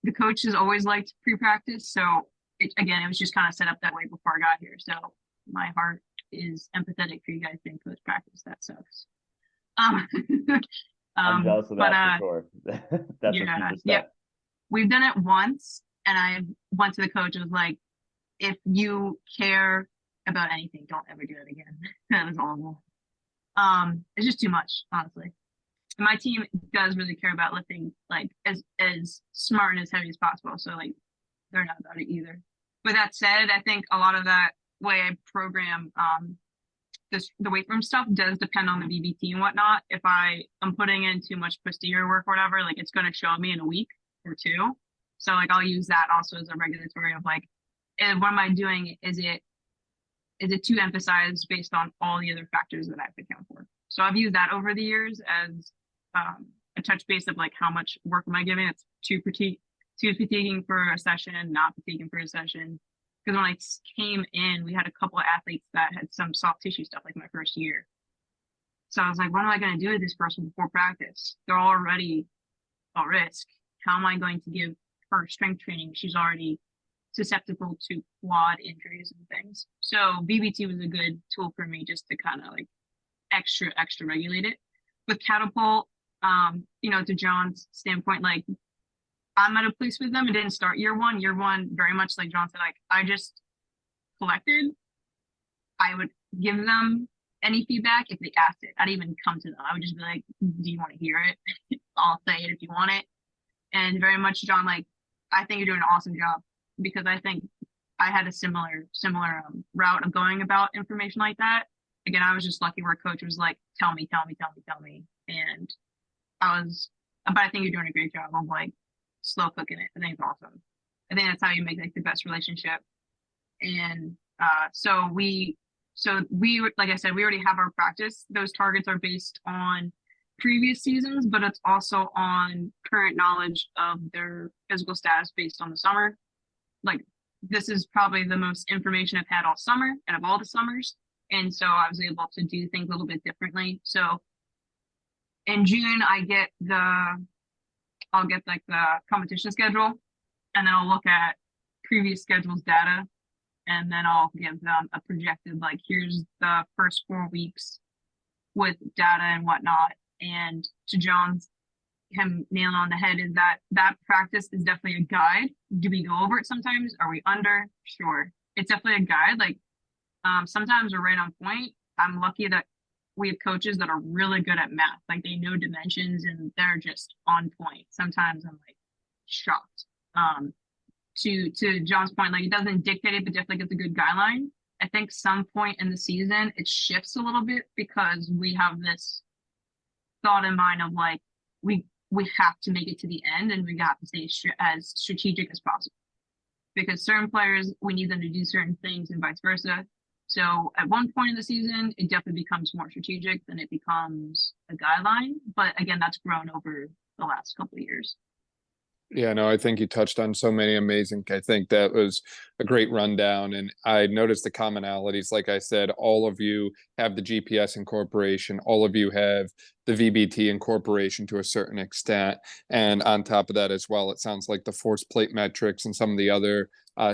The coach has always liked pre-practice, so it was just kind of set up that way before I got here. So my heart is empathetic for you guys doing post-practice. That sucks. I'm jealous of that for sure. That's yeah. We've done it once, and I went to the coach and was like, if you care about anything, don't ever do it again. That was horrible. It's just too much, honestly. My team does really care about lifting like as smart and as heavy as possible. So like they're not about it either. With that said, I think a lot of that way I program the weight room stuff does depend on the VBT and whatnot. If I am putting in too much posterior work or whatever, like it's going to show me in a week or 2. So like I'll use that also as a regulatory of like, and what am I doing? Is it too emphasized based on all the other factors that I have to account for? So I've used that over the years as a touch base of like how much work am I giving? It's too fatiguing for a session, not fatiguing for a session. Because when I came in, we had a couple of athletes that had some soft tissue stuff like my first year. So I was like, what am I going to do with this person before practice? They're already at risk. How am I going to give her strength training? She's already susceptible to quad injuries and things. So VBT was a good tool for me just to kind of like extra regulate it. With catapult, to Jon's standpoint, like I'm at a place with them. It didn't start year one. Year one, very much like Jon said, like I just collected. I would give them any feedback if they asked it. I'd even come to them. I would just be like, do you want to hear it? I'll say it if you want it. And very much, Jon, like, I think you're doing an awesome job, because I think I had a similar route of going about information like that. Again, I was just lucky where coach was like, tell me. And but I think you're doing a great job of like slow cooking it. I think it's awesome. I think that's how you make like the best relationship. And so we, like I said, we already have our practice. Those targets are based on previous seasons, but it's also on current knowledge of their physical status based on the summer. Like this is probably the most information I've had all summer and of all the summers. And so I was able to do things a little bit differently. So in June, I'll get like the competition schedule, and then I'll look at previous schedules data, and then I'll give them a projected, like, here's the first 4 weeks with data and whatnot. And to Jon's, him nailing on the head is that practice is definitely a guide. Do we go over it sometimes? Are we under? Sure. It's definitely a guide. Like, sometimes we're right on point. I'm lucky that we have coaches that are really good at math. Like they know dimensions and they're just on point. Sometimes I'm like shocked. To Jon's point, like it doesn't dictate it, but definitely gets a good guideline. I think some point in the season it shifts a little bit because we have this thought in mind of like we have to make it to the end and we have to stay as strategic as possible. Because certain players, we need them to do certain things and vice versa. So at one point in the season, it definitely becomes more strategic than it becomes a guideline. But again, that's grown over the last couple of years. Yeah, no, I think you touched on so many amazing. I think that was a great rundown. And I noticed the commonalities. Like I said, all of you have the GPS incorporation. All of you have the VBT incorporation to a certain extent. And on top of that as well, it sounds like the force plate metrics and some of the other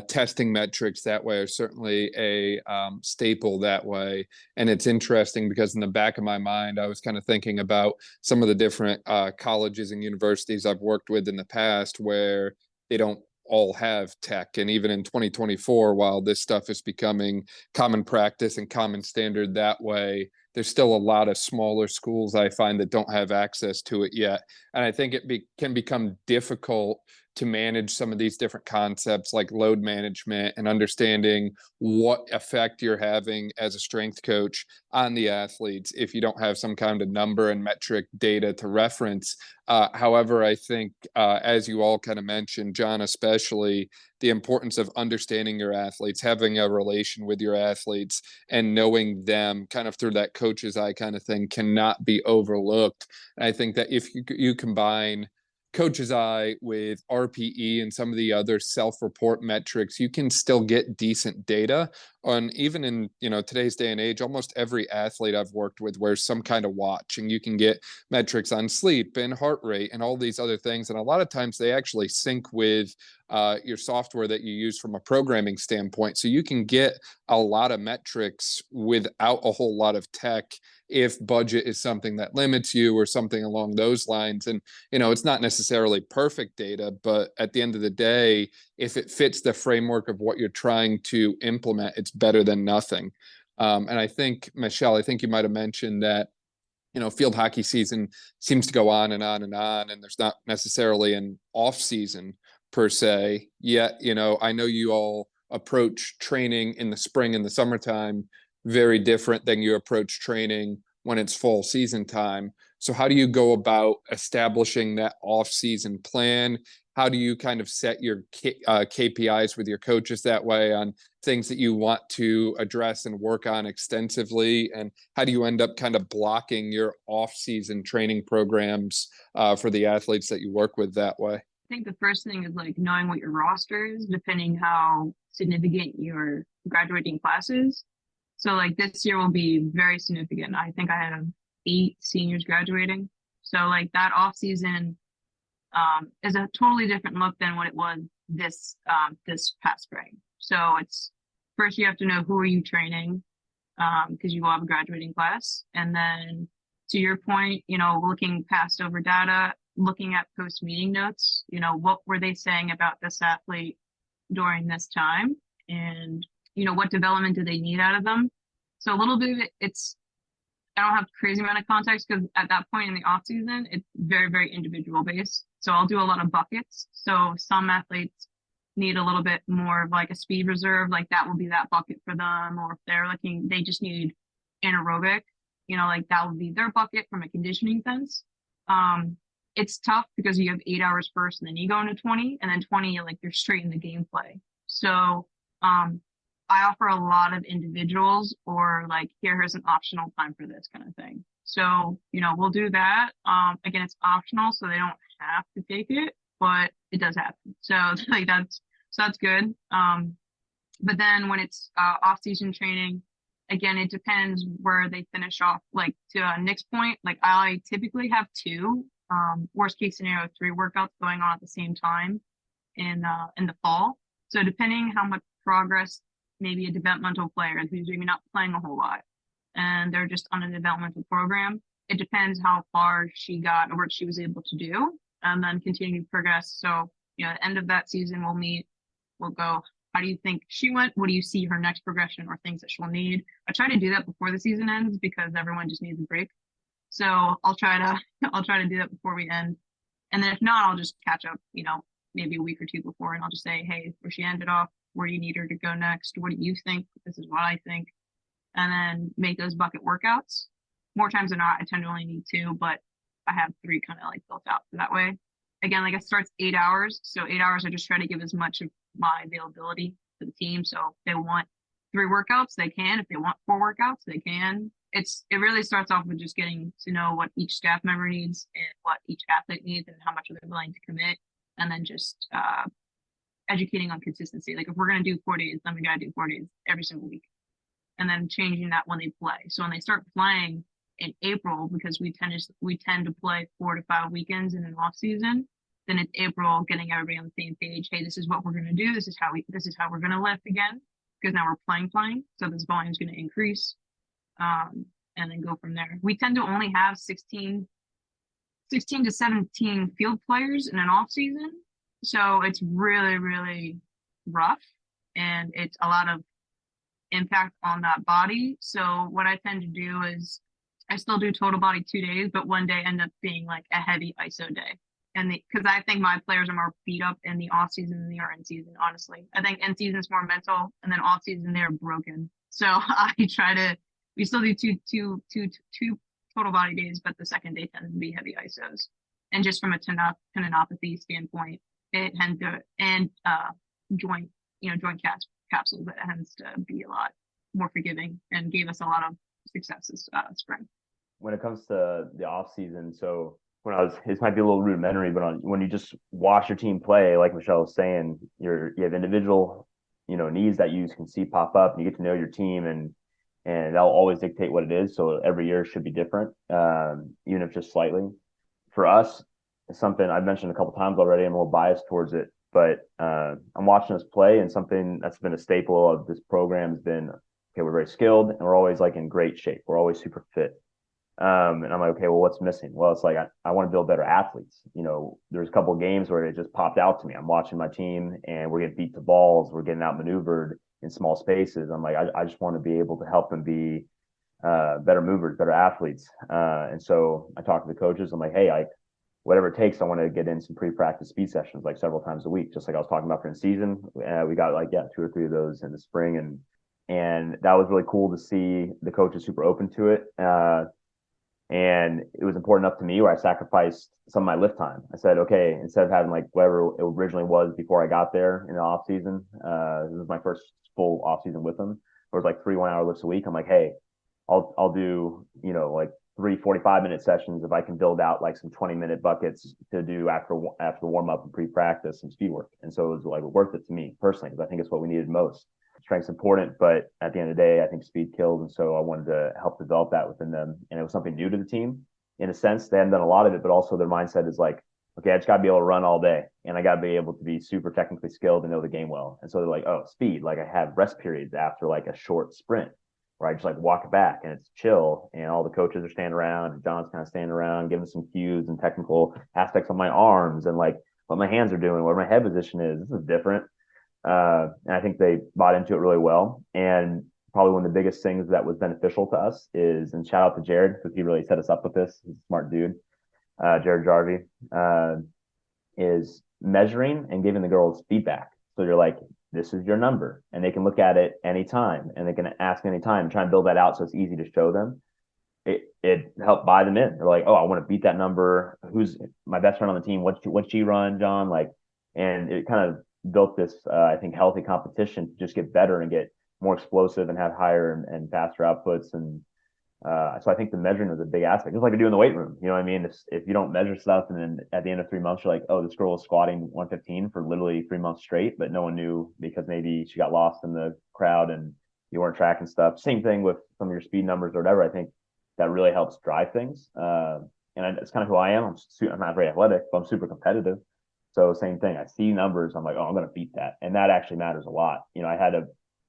testing metrics that way are certainly a staple that way. And it's interesting because in the back of my mind, I was kind of thinking about some of the different colleges and universities I've worked with in the past where they don't all have tech. And even in 2024, while this stuff is becoming common practice and common standard that way, there's still a lot of smaller schools I find that don't have access to it yet. And I think it can become difficult to manage some of these different concepts like load management and understanding what effect you're having as a strength coach on the athletes if you don't have some kind of number and metric data to reference. However, I think as you all kind of mentioned, Jon especially, the importance of understanding your athletes, having a relation with your athletes, and knowing them kind of through that coach's eye kind of thing cannot be overlooked. And I think that if you combine coach's eye with RPE and some of the other self-report metrics, you can still get decent data on, even in, today's day and age, almost every athlete I've worked with wears some kind of watch, and you can get metrics on sleep and heart rate and all these other things. And a lot of times they actually sync with your software that you use from a programming standpoint. So you can get a lot of metrics without a whole lot of tech if budget is something that limits you or something along those lines. And, it's not necessarily perfect data, but at the end of the day, if it fits the framework of what you're trying to implement, it's better than nothing. And I think, Michelle, you might have mentioned that, field hockey season seems to go on and on and on, and there's not necessarily an off season per se. Yet, I know you all approach training in the spring and the summertime very different than you approach training when it's fall season time. So how do you go about establishing that off-season plan? How do you kind of set your KPIs with your coaches that way on things that you want to address and work on extensively? And how do you end up kind of blocking your off-season training programs for the athletes that you work with that way? I think the first thing is like knowing what your roster is, depending how significant your graduating class is. So like this year will be very significant. I think I have 8 seniors graduating. So like that off season is a totally different look than what it was this past spring. So it's first you have to know who are you training, because you will have a graduating class. And then to your point, looking past over data, looking at post meeting notes, what were they saying about this athlete during this time, and what development do they need out of them? So a little bit of it, I don't have crazy amount of context because at that point in the off season, it's very, very individual based. So I'll do a lot of buckets. So some athletes need a little bit more of like a speed reserve, like that will be that bucket for them. Or if they just need anaerobic, like that would be their bucket from a conditioning sense. It's tough because you have 8 hours first and then you go into 20, and then 20, like you're straight in the gameplay. So I offer a lot of individuals, or like, here's an optional time for this kind of thing. So, we'll do that. Again, it's optional, so they don't have to take it, but it does happen. So like that's good. But then when it's off season training, again, it depends where they finish off. Like to Nick's point, like I typically have 2, worst case scenario, 3 workouts going on at the same time in the fall. So depending how much progress maybe a developmental player who's maybe not playing a whole lot and they're just on a developmental program, it depends how far she got or what she was able to do, and then continue to progress. So, at the end of that season, we'll go, how do you think she went? What do you see her next progression or things that she'll need? I try to do that before the season ends because everyone just needs a break. So I'll try to do that before we end. And then if not, I'll just catch up, maybe a week or 2 before, and I'll just say, hey, where she ended off, where do you need her to go next? What do you think? This is what I think. And then make those bucket workouts. More times than not, I tend to only need 2, but I have 3 kind of like built out for that way. Again, like it starts 8 hours. So 8 hours, I just try to give as much of my availability to the team. So if they want 3 workouts, they can. If they want 4 workouts, they can. It really starts off with just getting to know what each staff member needs and what each athlete needs and how much are they willing to commit. And then just educating on consistency. Like if we're going to do 4 days, then we got to do 4 days every single week. And then changing that when they play. So when they start playing in April, because we tend to play 4 to 5 weekends in an off season, then it's April, getting everybody on the same page. Hey, this is what we're going to do. This is how we're going to lift again, because now we're playing. So this volume is going to increase, and then go from there. We tend to only have 16 to 17 field players in an off season. So it's really, really rough, and it's a lot of impact on that body. So what I tend to do is I still do total body 2 days, but one day end up being like a heavy ISO day. And because I think my players are more beat up in the off season than they are in season, honestly. I think in season is more mental, and then off season they're broken. So we still do two total body days, but the second day tends to be heavy ISOs. And just from a tendinopathy standpoint, it tends to, and joint capsules that tends to be a lot more forgiving and gave us a lot of successes spring. When it comes to the off season, so this might be a little rudimentary, but when you just watch your team play, like Michelle was saying, you have individual, needs that you can see pop up, and you get to know your team, and that'll always dictate what it is. So every year should be different, even if just slightly. For us, it's something I've mentioned a couple times already. I'm a little biased towards it, but I'm watching us play, and something that's been a staple of this program has been, okay, we're very skilled, and we're always like in great shape. We're always super fit. And I'm like, okay, well, what's missing? Well, it's like I want to build better athletes. There's a couple of games where it just popped out to me. I'm watching my team, and we're getting beat to balls. We're getting outmaneuvered in small spaces. I'm like, I just want to be able to help them be better movers, better athletes. And so I talked to the coaches. I'm like, hey, whatever it takes, I want to get in some pre-practice speed sessions like several times a week, just like I was talking about for the season. We got 2 or 3 of those in the spring, and that was really cool to see the coaches super open to it. And it was important enough to me where I sacrificed some of my lift time. I said, okay, instead of having like whatever it originally was before I got there in the off season, this was my first full off season with them. It was like 3 1-hour lifts a week. I'm like, hey, I'll do, like 3 45-minute sessions if I can build out like some 20-minute buckets to do after warm up and pre-practice and speed work. And so it was like worth it to me personally, because I think it's what we needed most. Strength's important, but at the end of the day, I think speed kills. And so I wanted to help develop that within them. And it was something new to the team in a sense. They hadn't done a lot of it, but also their mindset is like, okay, I just got to be able to run all day, and I got to be able to be super technically skilled and know the game well. And so they're like, oh, speed. Like I have rest periods after like a short sprint where I just like walk it back and it's chill. And all the coaches are standing around, and John's kind of standing around, giving some cues and technical aspects of my arms and like what my hands are doing, what my head position is. This is different. And I think they bought into it really well. And probably one of the biggest things that was beneficial to us is, and shout out to Jared, because he really set us up with this. He's a smart dude. Jared Jarvie, is measuring and giving the girls feedback. So you're like, this is your number, and they can look at it anytime, and they can ask anytime, and try and build that out so it's easy to show them. It helped buy them in. They're like, oh, I want to beat that number. Who's my best friend on the team? What's she run, John? Like, and it kind of built this, I think, healthy competition to just get better and get more explosive and have higher and faster outputs. And so I think the measuring was a big aspect. It's like we do in the weight room. You know what I mean? If you don't measure stuff, and then at the end of 3 months, you're like, oh, this girl was squatting 115 for literally 3 months straight, but no one knew because maybe she got lost in the crowd and you weren't tracking stuff. Same thing with some of your speed numbers or whatever. I think that really helps drive things. It's kind of who I am. I'm not very athletic, but I'm super competitive. So same thing. I see numbers. I'm like, oh, I'm going to beat that. And that actually matters a lot. I had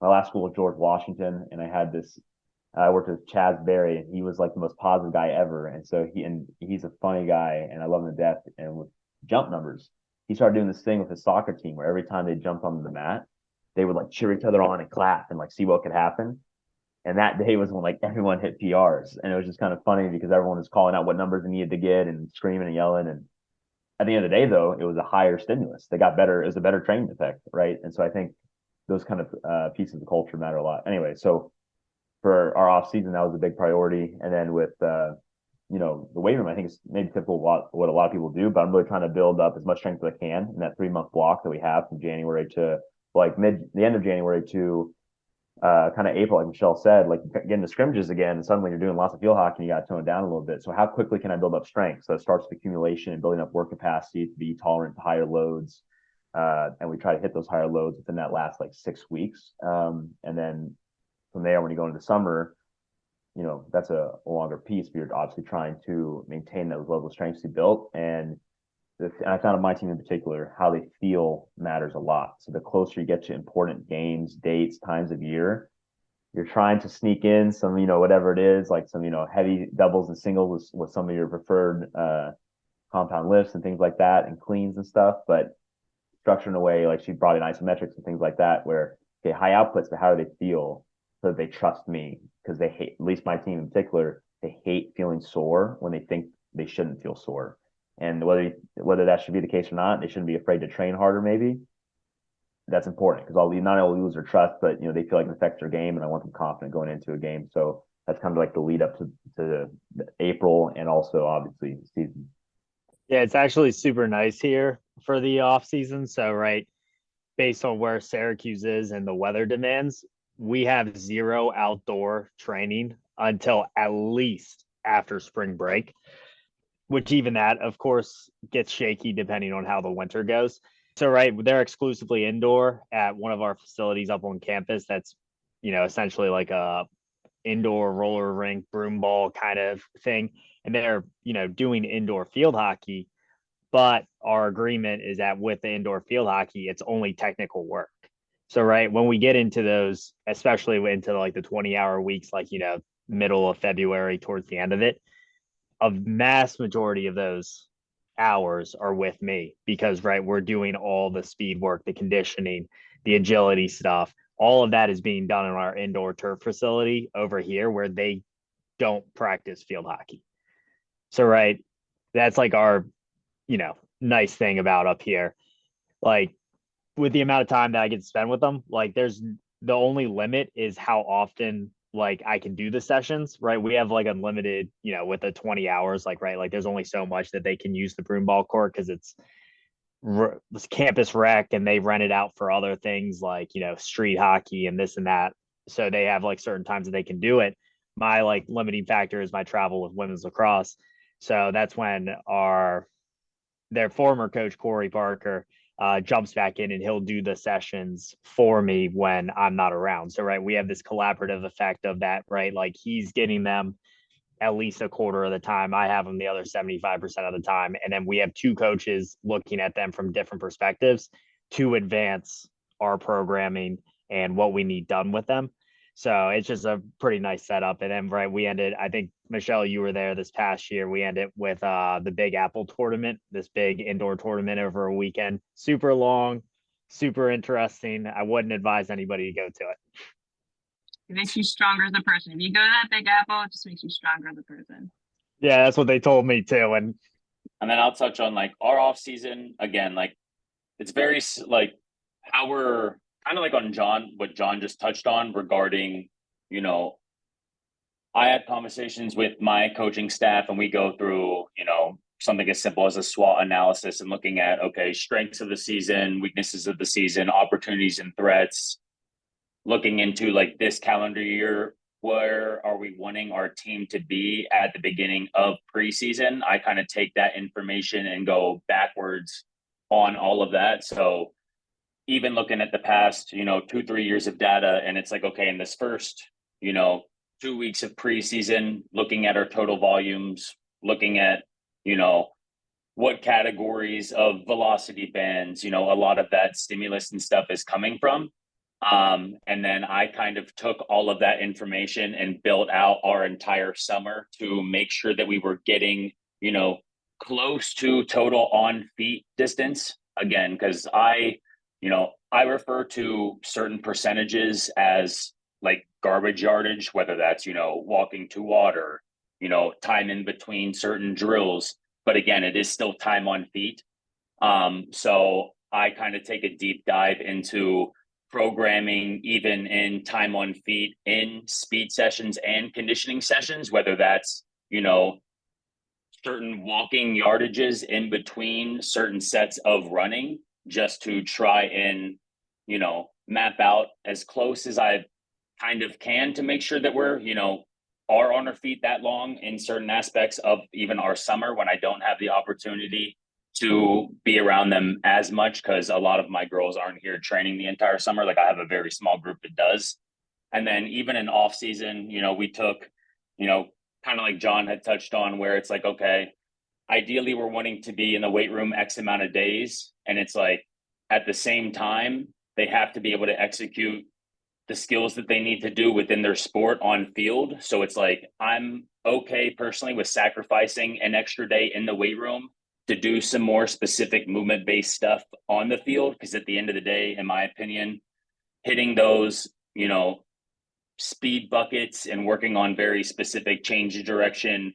my last school was George Washington, and I worked with Chaz Berry, and he was like the most positive guy ever. And so he's a funny guy, and I love him to death. And with jump numbers, he started doing this thing with his soccer team where every time they jumped onto the mat, they would like cheer each other on and clap and like see what could happen. And that day was when like everyone hit PRs, and it was just kind of funny because everyone was calling out what numbers they needed to get and screaming and yelling. And at the end of the day, though, it was a higher stimulus. They got better. It was a better training effect, right? And so I think those kind of pieces of culture matter a lot. Anyway, so for our off season, that was a big priority. And then with the weight room, I think it's maybe typical what a lot of people do, but I'm really trying to build up as much strength as I can in that 3-month block that we have from January to like the end of January to kind of April, like Michelle said, like getting the scrimmages again, and suddenly you're doing lots of field hockey and you got to tone it down a little bit. So how quickly can I build up strength? So it starts with accumulation and building up work capacity to be tolerant to higher loads. And we try to hit those higher loads within that last like 6 weeks. And then from there, when you go into the summer, that's a longer piece, but you're obviously trying to maintain those levels of strengths you built. And I found on my team in particular, how they feel matters a lot. So the closer you get to important games, dates, times of year, you're trying to sneak in some, whatever it is, like some, heavy doubles and singles with some of your preferred compound lifts and things like that, and cleans and stuff, but structured in a way, like she brought in isometrics and things like that, where, okay, high outputs, but how do they feel so that they trust me? Because they hate, at least my team in particular, they hate feeling sore when they think they shouldn't feel sore. And whether that should be the case or not, they shouldn't be afraid to train harder. Maybe that's important because I'll not only lose their trust, but they feel like it affects their game, and I want them confident going into a game. So that's kind of like the lead up to April, and also obviously season. Yeah, it's actually super nice here for the off season. So right, based on where Syracuse is and the weather demands, we have zero outdoor training until at least after spring break, which even that, of course, gets shaky depending on how the winter goes. So, right, they're exclusively indoor at one of our facilities up on campus. That's, essentially like a indoor roller rink, broom ball kind of thing. And they're, doing indoor field hockey. But our agreement is that with the indoor field hockey, it's only technical work. So, right, when we get into those, especially into like the 20-hour weeks, like, middle of February towards the end of it, a mass majority of those hours are with me because, right, we're doing all the speed work, the conditioning, the agility stuff. All of that is being done in our indoor turf facility over here where they don't practice field hockey. So, right, that's like our, nice thing about up here. Like, with the amount of time that I get to spend with them, like, there's the only limit is how often like I can do the sessions, right? We have like unlimited, with the 20 hours, like, right, like there's only so much that they can use the broom ball court because it's campus rec and they rent it out for other things like, street hockey and this and that. So they have like certain times that they can do it. My like limiting factor is my travel with women's lacrosse. So that's when their former coach, Corey Parker, jumps back in and he'll do the sessions for me when I'm not around. So, right, we have this collaborative effect of that, right? Like he's getting them at least a quarter of the time. I have them the other 75% of the time. And then we have two coaches looking at them from different perspectives to advance our programming and what we need done with them. So it's just a pretty nice setup. And then, right, we ended, I think, Michelle, you were there this past year. We ended with the Big Apple tournament, this big indoor tournament over a weekend. Super long, super interesting. I wouldn't advise anybody to go to it. It makes you stronger as a person. If you go to that Big Apple, it just makes you stronger as a person. Yeah, that's what they told me too. And then I'll touch on like our off season again. Like it's very like how we're kind of like on what Jon just touched on regarding, I had conversations with my coaching staff and we go through, something as simple as a SWOT analysis and looking at, okay, strengths of the season, weaknesses of the season, opportunities and threats, looking into like this calendar year, where are we wanting our team to be at the beginning of preseason? I kind of take that information and go backwards on all of that. So even looking at the past, 2-3 years of data, and it's like, okay, in this first, 2 weeks of preseason, looking at our total volumes, looking at, what categories of velocity bands, a lot of that stimulus and stuff is coming from. And then I kind of took all of that information and built out our entire summer to make sure that we were getting, close to total on feet distance again, because I refer to certain percentages as like garbage yardage, whether that's, walking to water, time in between certain drills. But again, it is still time on feet. So I kind of take a deep dive into programming, even in time on feet, in speed sessions and conditioning sessions, whether that's, certain walking yardages in between certain sets of running, just to try and, map out as close as I kind of can to make sure that we're, are on our feet that long in certain aspects of even our summer when I don't have the opportunity to be around them as much, because a lot of my girls aren't here training the entire summer. Like I have a very small group that does. And then even in off season, we took, kind of like Jon had touched on, where it's like, okay, ideally we're wanting to be in the weight room X amount of days. And it's like, at the same time, they have to be able to execute the skills that they need to do within their sport on field. So it's like, I'm okay personally with sacrificing an extra day in the weight room to do some more specific movement-based stuff on the field. Because at the end of the day, in my opinion, hitting those, speed buckets and working on very specific change of direction,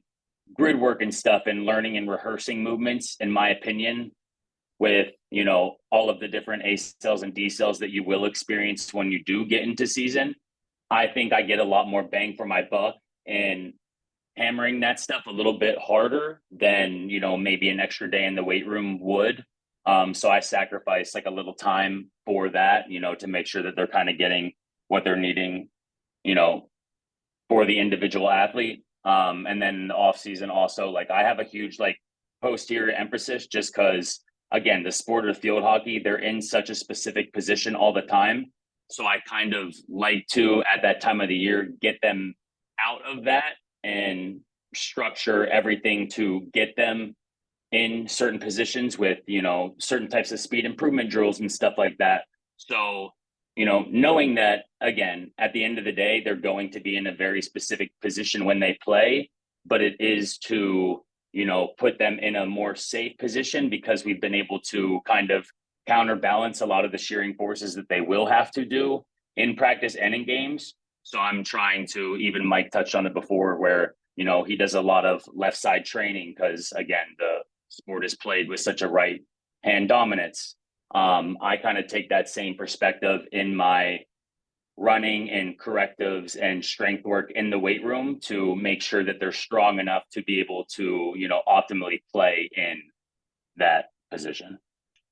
grid work and stuff, and learning and rehearsing movements, in my opinion, with, all of the different A cells and D cells that you will experience when you do get into season, I think I get a lot more bang for my buck in hammering that stuff a little bit harder than, maybe an extra day in the weight room would. So I sacrifice like a little time for that, to make sure that they're kind of getting what they're needing, for the individual athlete. And then in the off season also, like I have a huge like posterior emphasis just because again, the sport of field hockey, they're in such a specific position all the time. So I kind of like to, at that time of the year, get them out of that and structure everything to get them in certain positions with, certain types of speed improvement drills and stuff like that. So, knowing that, again, at the end of the day, they're going to be in a very specific position when they play, but it is to, put them in a more safe position because we've been able to kind of counterbalance a lot of the shearing forces that they will have to do in practice and in games. So I'm trying to, even Mike touched on it before, where, he does a lot of left side training because, again, the sport is played with such a right hand dominance. I kind of take that same perspective in my running and correctives and strength work in the weight room to make sure that they're strong enough to be able to, optimally play in that position.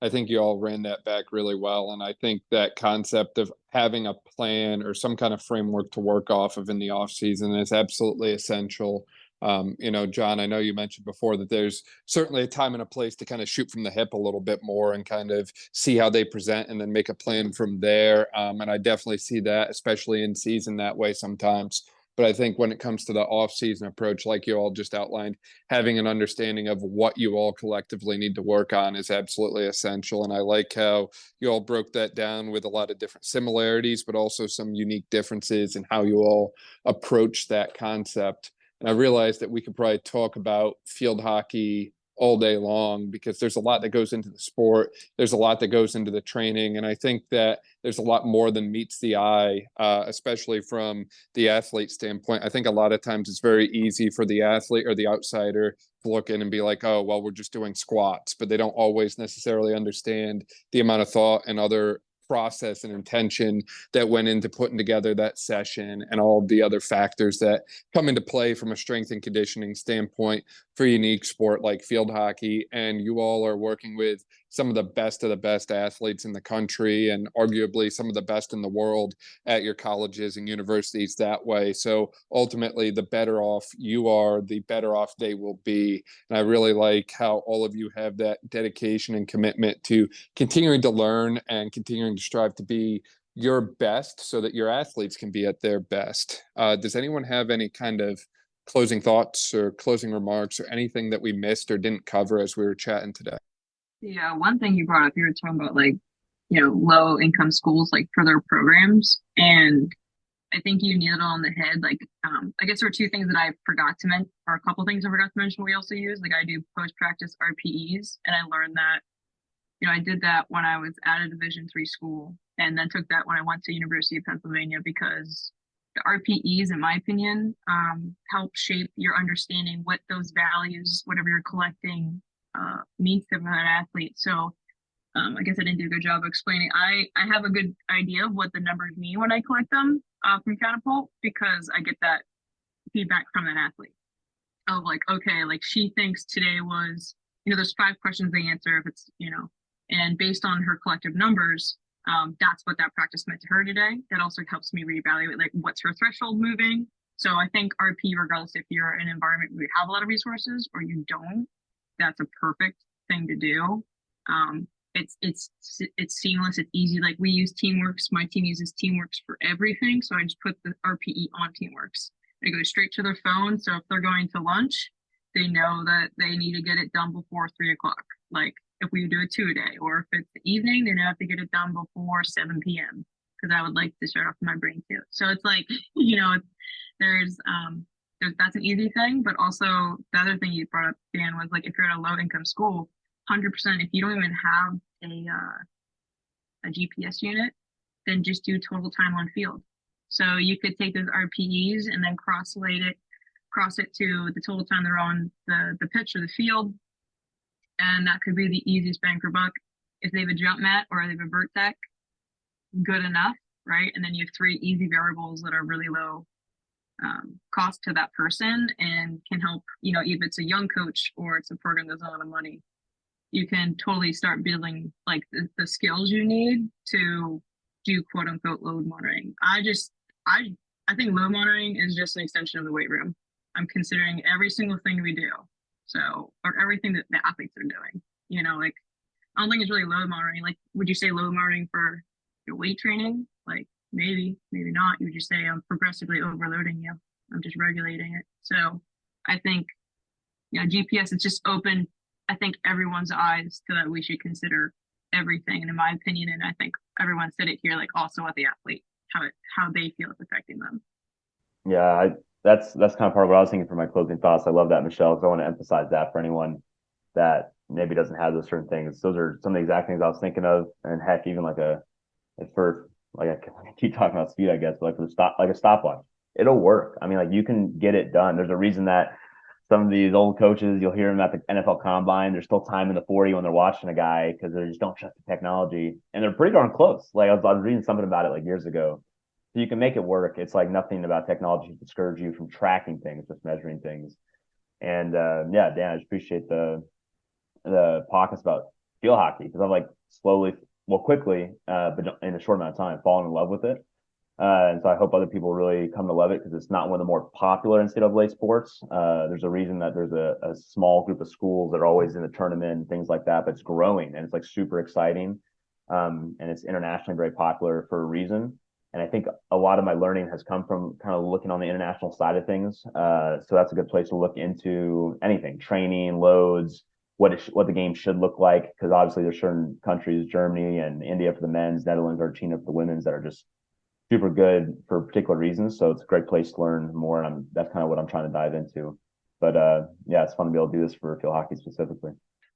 I think you all ran that back really well. And I think that concept of having a plan or some kind of framework to work off of in the off season is absolutely essential. John, I know you mentioned before that there's certainly a time and a place to kind of shoot from the hip a little bit more and kind of see how they present and then make a plan from there. And I definitely see that, especially in season that way sometimes. But I think when it comes to the off-season approach, like you all just outlined, having an understanding of what you all collectively need to work on is absolutely essential. And I like how you all broke that down with a lot of different similarities, but also some unique differences in how you all approach that concept. And I realized that we could probably talk about field hockey all day long because there's a lot that goes into the sport. There's a lot that goes into the training. And I think that there's a lot more than meets the eye, especially from the athlete standpoint. I think a lot of times it's very easy for the athlete or the outsider to look in and be like, oh, well, we're just doing squats, but they don't always necessarily understand the amount of thought and other process and intention that went into putting together that session and all the other factors that come into play from a strength and conditioning standpoint for a unique sport like field hockey. And you all are working with some of the best athletes in the country and arguably some of the best in the world at your colleges and universities that way. So ultimately, the better off you are, the better off they will be. And I really like how all of you have that dedication and commitment to continuing to learn and continuing to strive to be your best so that your athletes can be at their best. Does anyone have any kind of closing thoughts or closing remarks or anything that we missed or didn't cover as we were chatting today? Yeah, one thing you brought up, you were talking about like, low income schools, like for their programs. And I think you nailed it on the head. Like, I guess there are two things that I forgot to mention, or a couple things I forgot to mention we also use. Like I do post-practice RPEs, and I learned that, I did that when I was at a Division III school, and then took that when I went to University of Pennsylvania because the RPEs, in my opinion, help shape your understanding what those values, whatever you're collecting, means to that athlete. So I guess I didn't do a good job of explaining. I have a good idea of what the numbers mean when I collect them from Catapult because I get that feedback from an athlete of like, okay, like she thinks today was, there's 5 questions they answer if it's, and based on her collective numbers, that's what that practice meant to her today. That also helps me reevaluate like what's her threshold moving. So I think RP, regardless if you're in an environment where you have a lot of resources or you don't, that's a perfect thing to do. It's seamless. It's easy. Like we use Teamworks. My team uses Teamworks for everything. So I just put the RPE on Teamworks. It goes straight to their phone. So if they're going to lunch, they know that they need to get it done before 3 o'clock. Like if we do a 2-a-day, or if it's the evening, they know have to get it done before 7 p.m. because I would like to start off my brain too. So it's like, there's that's an easy thing, but also the other thing you brought up, Dan, was like if you're at a low income school, 100%, if you don't even have a GPS unit, then just do total time on field. So you could take those RPEs and then cross it to the total time they're on the pitch or the field, and that could be the easiest bang for buck. If they have a jump mat or they have a vert deck, good enough, right? And then you have 3 easy variables that are really low cost to that person and can help, if it's a young coach or it's a program that's a lot of money, you can totally start building like the skills you need to do quote unquote load monitoring. I think load monitoring is just an extension of the weight room. I'm considering every single thing we do. So, or everything that the athletes are doing, like I don't think it's really load monitoring. Like, would you say load monitoring for your weight training? Like maybe not. You would just say I'm progressively overloading you. I'm just regulating it. So I think, GPS is just open, I think, everyone's eyes to that we should consider everything. And in my opinion, and I think everyone said it here, like also at the athlete, how they feel it's affecting them. Yeah, that's kind of part of what I was thinking for my closing thoughts. I love that, Michelle, because I want to emphasize that for anyone that maybe doesn't have those certain things. Those are some of the exact things I was thinking of. And heck, even like I keep talking about speed, I guess, but like a stopwatch, it'll work. I mean, like you can get it done. There's a reason that some of these old coaches, you'll hear them at the NFL Combine. They're still timing the 40 when they're watching a guy because they just don't trust the technology, and they're pretty darn close. Like I was reading something about it like years ago. So you can make it work. It's like nothing about technology to discourage you from tracking things, just measuring things. And yeah, Dan, I just appreciate the podcast about field hockey because I've like quickly, but in a short amount of time, fallen in love with it. And so I hope other people really come to love it because it's not one of the more popular NCAA sports. There's a reason that there's a small group of schools that are always in the tournament and things like that, but it's growing and it's like super exciting. And it's internationally very popular for a reason. And I think a lot of my learning has come from kind of looking on the international side of things. So that's a good place to look into anything, training, loads, what the game should look like. Because obviously there's certain countries, Germany and India for the men's, Netherlands, Argentina for the women's, that are just super good for particular reasons. So it's a great place to learn more. And that's kind of what I'm trying to dive into. But yeah, it's fun to be able to do this for field hockey specifically.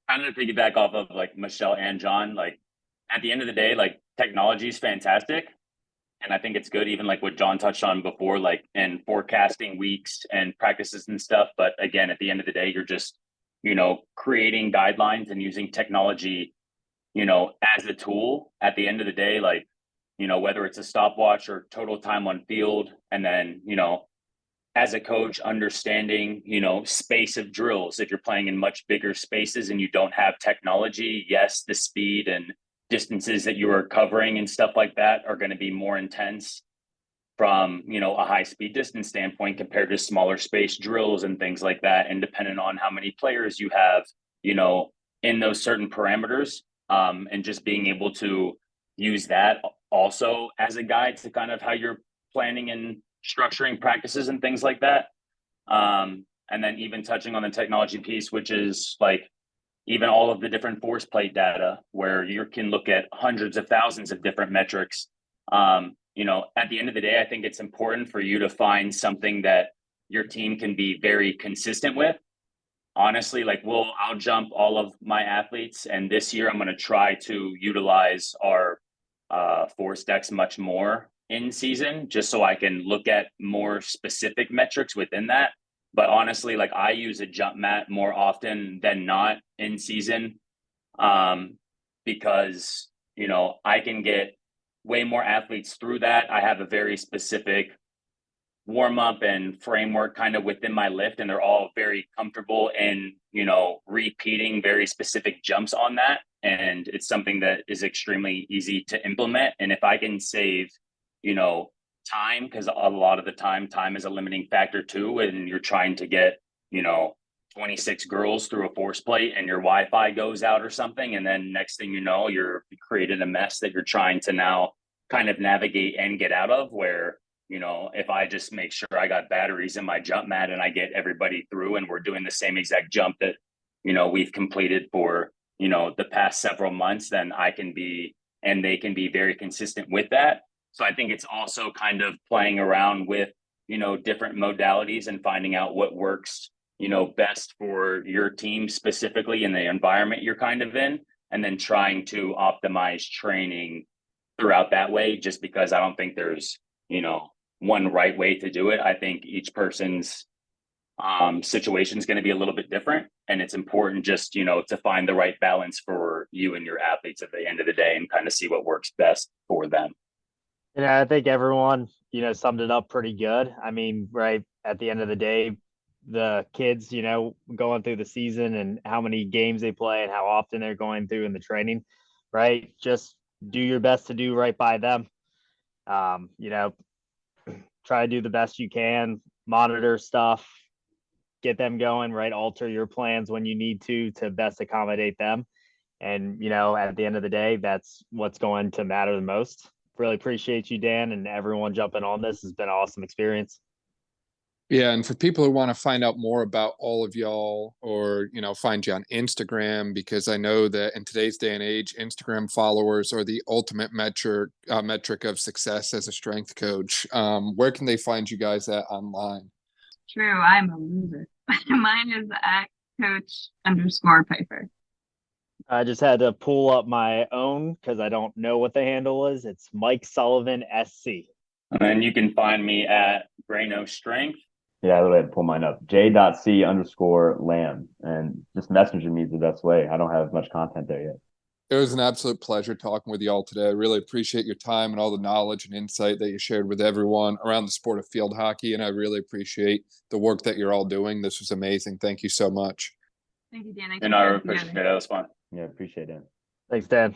Kind of to piggyback off of like Michelle and John, like at the end of the day, like technology is fantastic. And I think it's good, even like what John touched on before, like in forecasting weeks and practices and stuff. But again, at the end of the day, you're just, creating guidelines and using technology, as a tool. At the end of the day, like, whether it's a stopwatch or total time on field, and then, as a coach, understanding, space of drills. If you're playing in much bigger spaces and you don't have technology, yes, the speed and distances that you are covering and stuff like that are going to be more intense from, a high speed distance standpoint compared to smaller space drills and things like that. And depending on how many players you have, in those certain parameters, and just being able to use that also as a guide to kind of how you're planning and structuring practices and things like that. And then even touching on the technology piece, which is like even all of the different force plate data where you can look at hundreds of thousands of different metrics. At the end of the day, I think it's important for you to find something that your team can be very consistent with. Honestly, like I'll jump all of my athletes, and this year I'm going to try to utilize our force decks much more in season, just so I can look at more specific metrics within that. But honestly, like I use a jump mat more often than not in season, because, I can get way more athletes through that. I have a very specific warm up and framework kind of within my lift, and they're all very comfortable in, repeating very specific jumps on that. And it's something that is extremely easy to implement. And if I can save, time, because a lot of the time is a limiting factor too, and you're trying to get 26 girls through a force plate and your Wi-Fi goes out or something, and then next thing you know, you're creating a mess that you're trying to now kind of navigate and get out of. Where if I just make sure I got batteries in my jump mat and I get everybody through and we're doing the same exact jump that we've completed for the past several months, then I can be and they can be very consistent with that. So I think it's also kind of playing around with, different modalities and finding out what works, best for your team specifically in the environment you're kind of in, and then trying to optimize training throughout that way, just because I don't think there's, one right way to do it. I think each person's situation is going to be a little bit different, and it's important just, to find the right balance for you and your athletes at the end of the day and kind of see what works best for them. I think everyone, summed it up pretty good. I mean, right at the end of the day, the kids, going through the season and how many games they play and how often they're going through in the training, right? Just do your best to do right by them. Try to do the best you can, monitor stuff, get them going, right? Alter your plans when you need to best accommodate them. And, at the end of the day, that's what's going to matter the most. Really appreciate you, Dan, and everyone jumping on this. Has been an awesome experience. Yeah, and for people who want to find out more about all of y'all or, find you on Instagram, because I know that in today's day and age, Instagram followers are the ultimate metric of success as a strength coach. Where can they find you guys at online? True, I'm a loser. Mine is at coach_Pifer. I just had to pull up my own because I don't know what the handle is. It's Mike Sullivan SC. And then you can find me at Greyno Strength. Yeah, I literally had to pull mine up. J.C_Lamb. And just messaging me is the best way. I don't have much content there yet. It was an absolute pleasure talking with you all today. I really appreciate your time and all the knowledge and insight that you shared with everyone around the sport of field hockey. And I really appreciate the work that you're all doing. This was amazing. Thank you so much. Thank you, Dan. And I appreciate it. That was fun. Yeah, appreciate it. Thanks, Dan.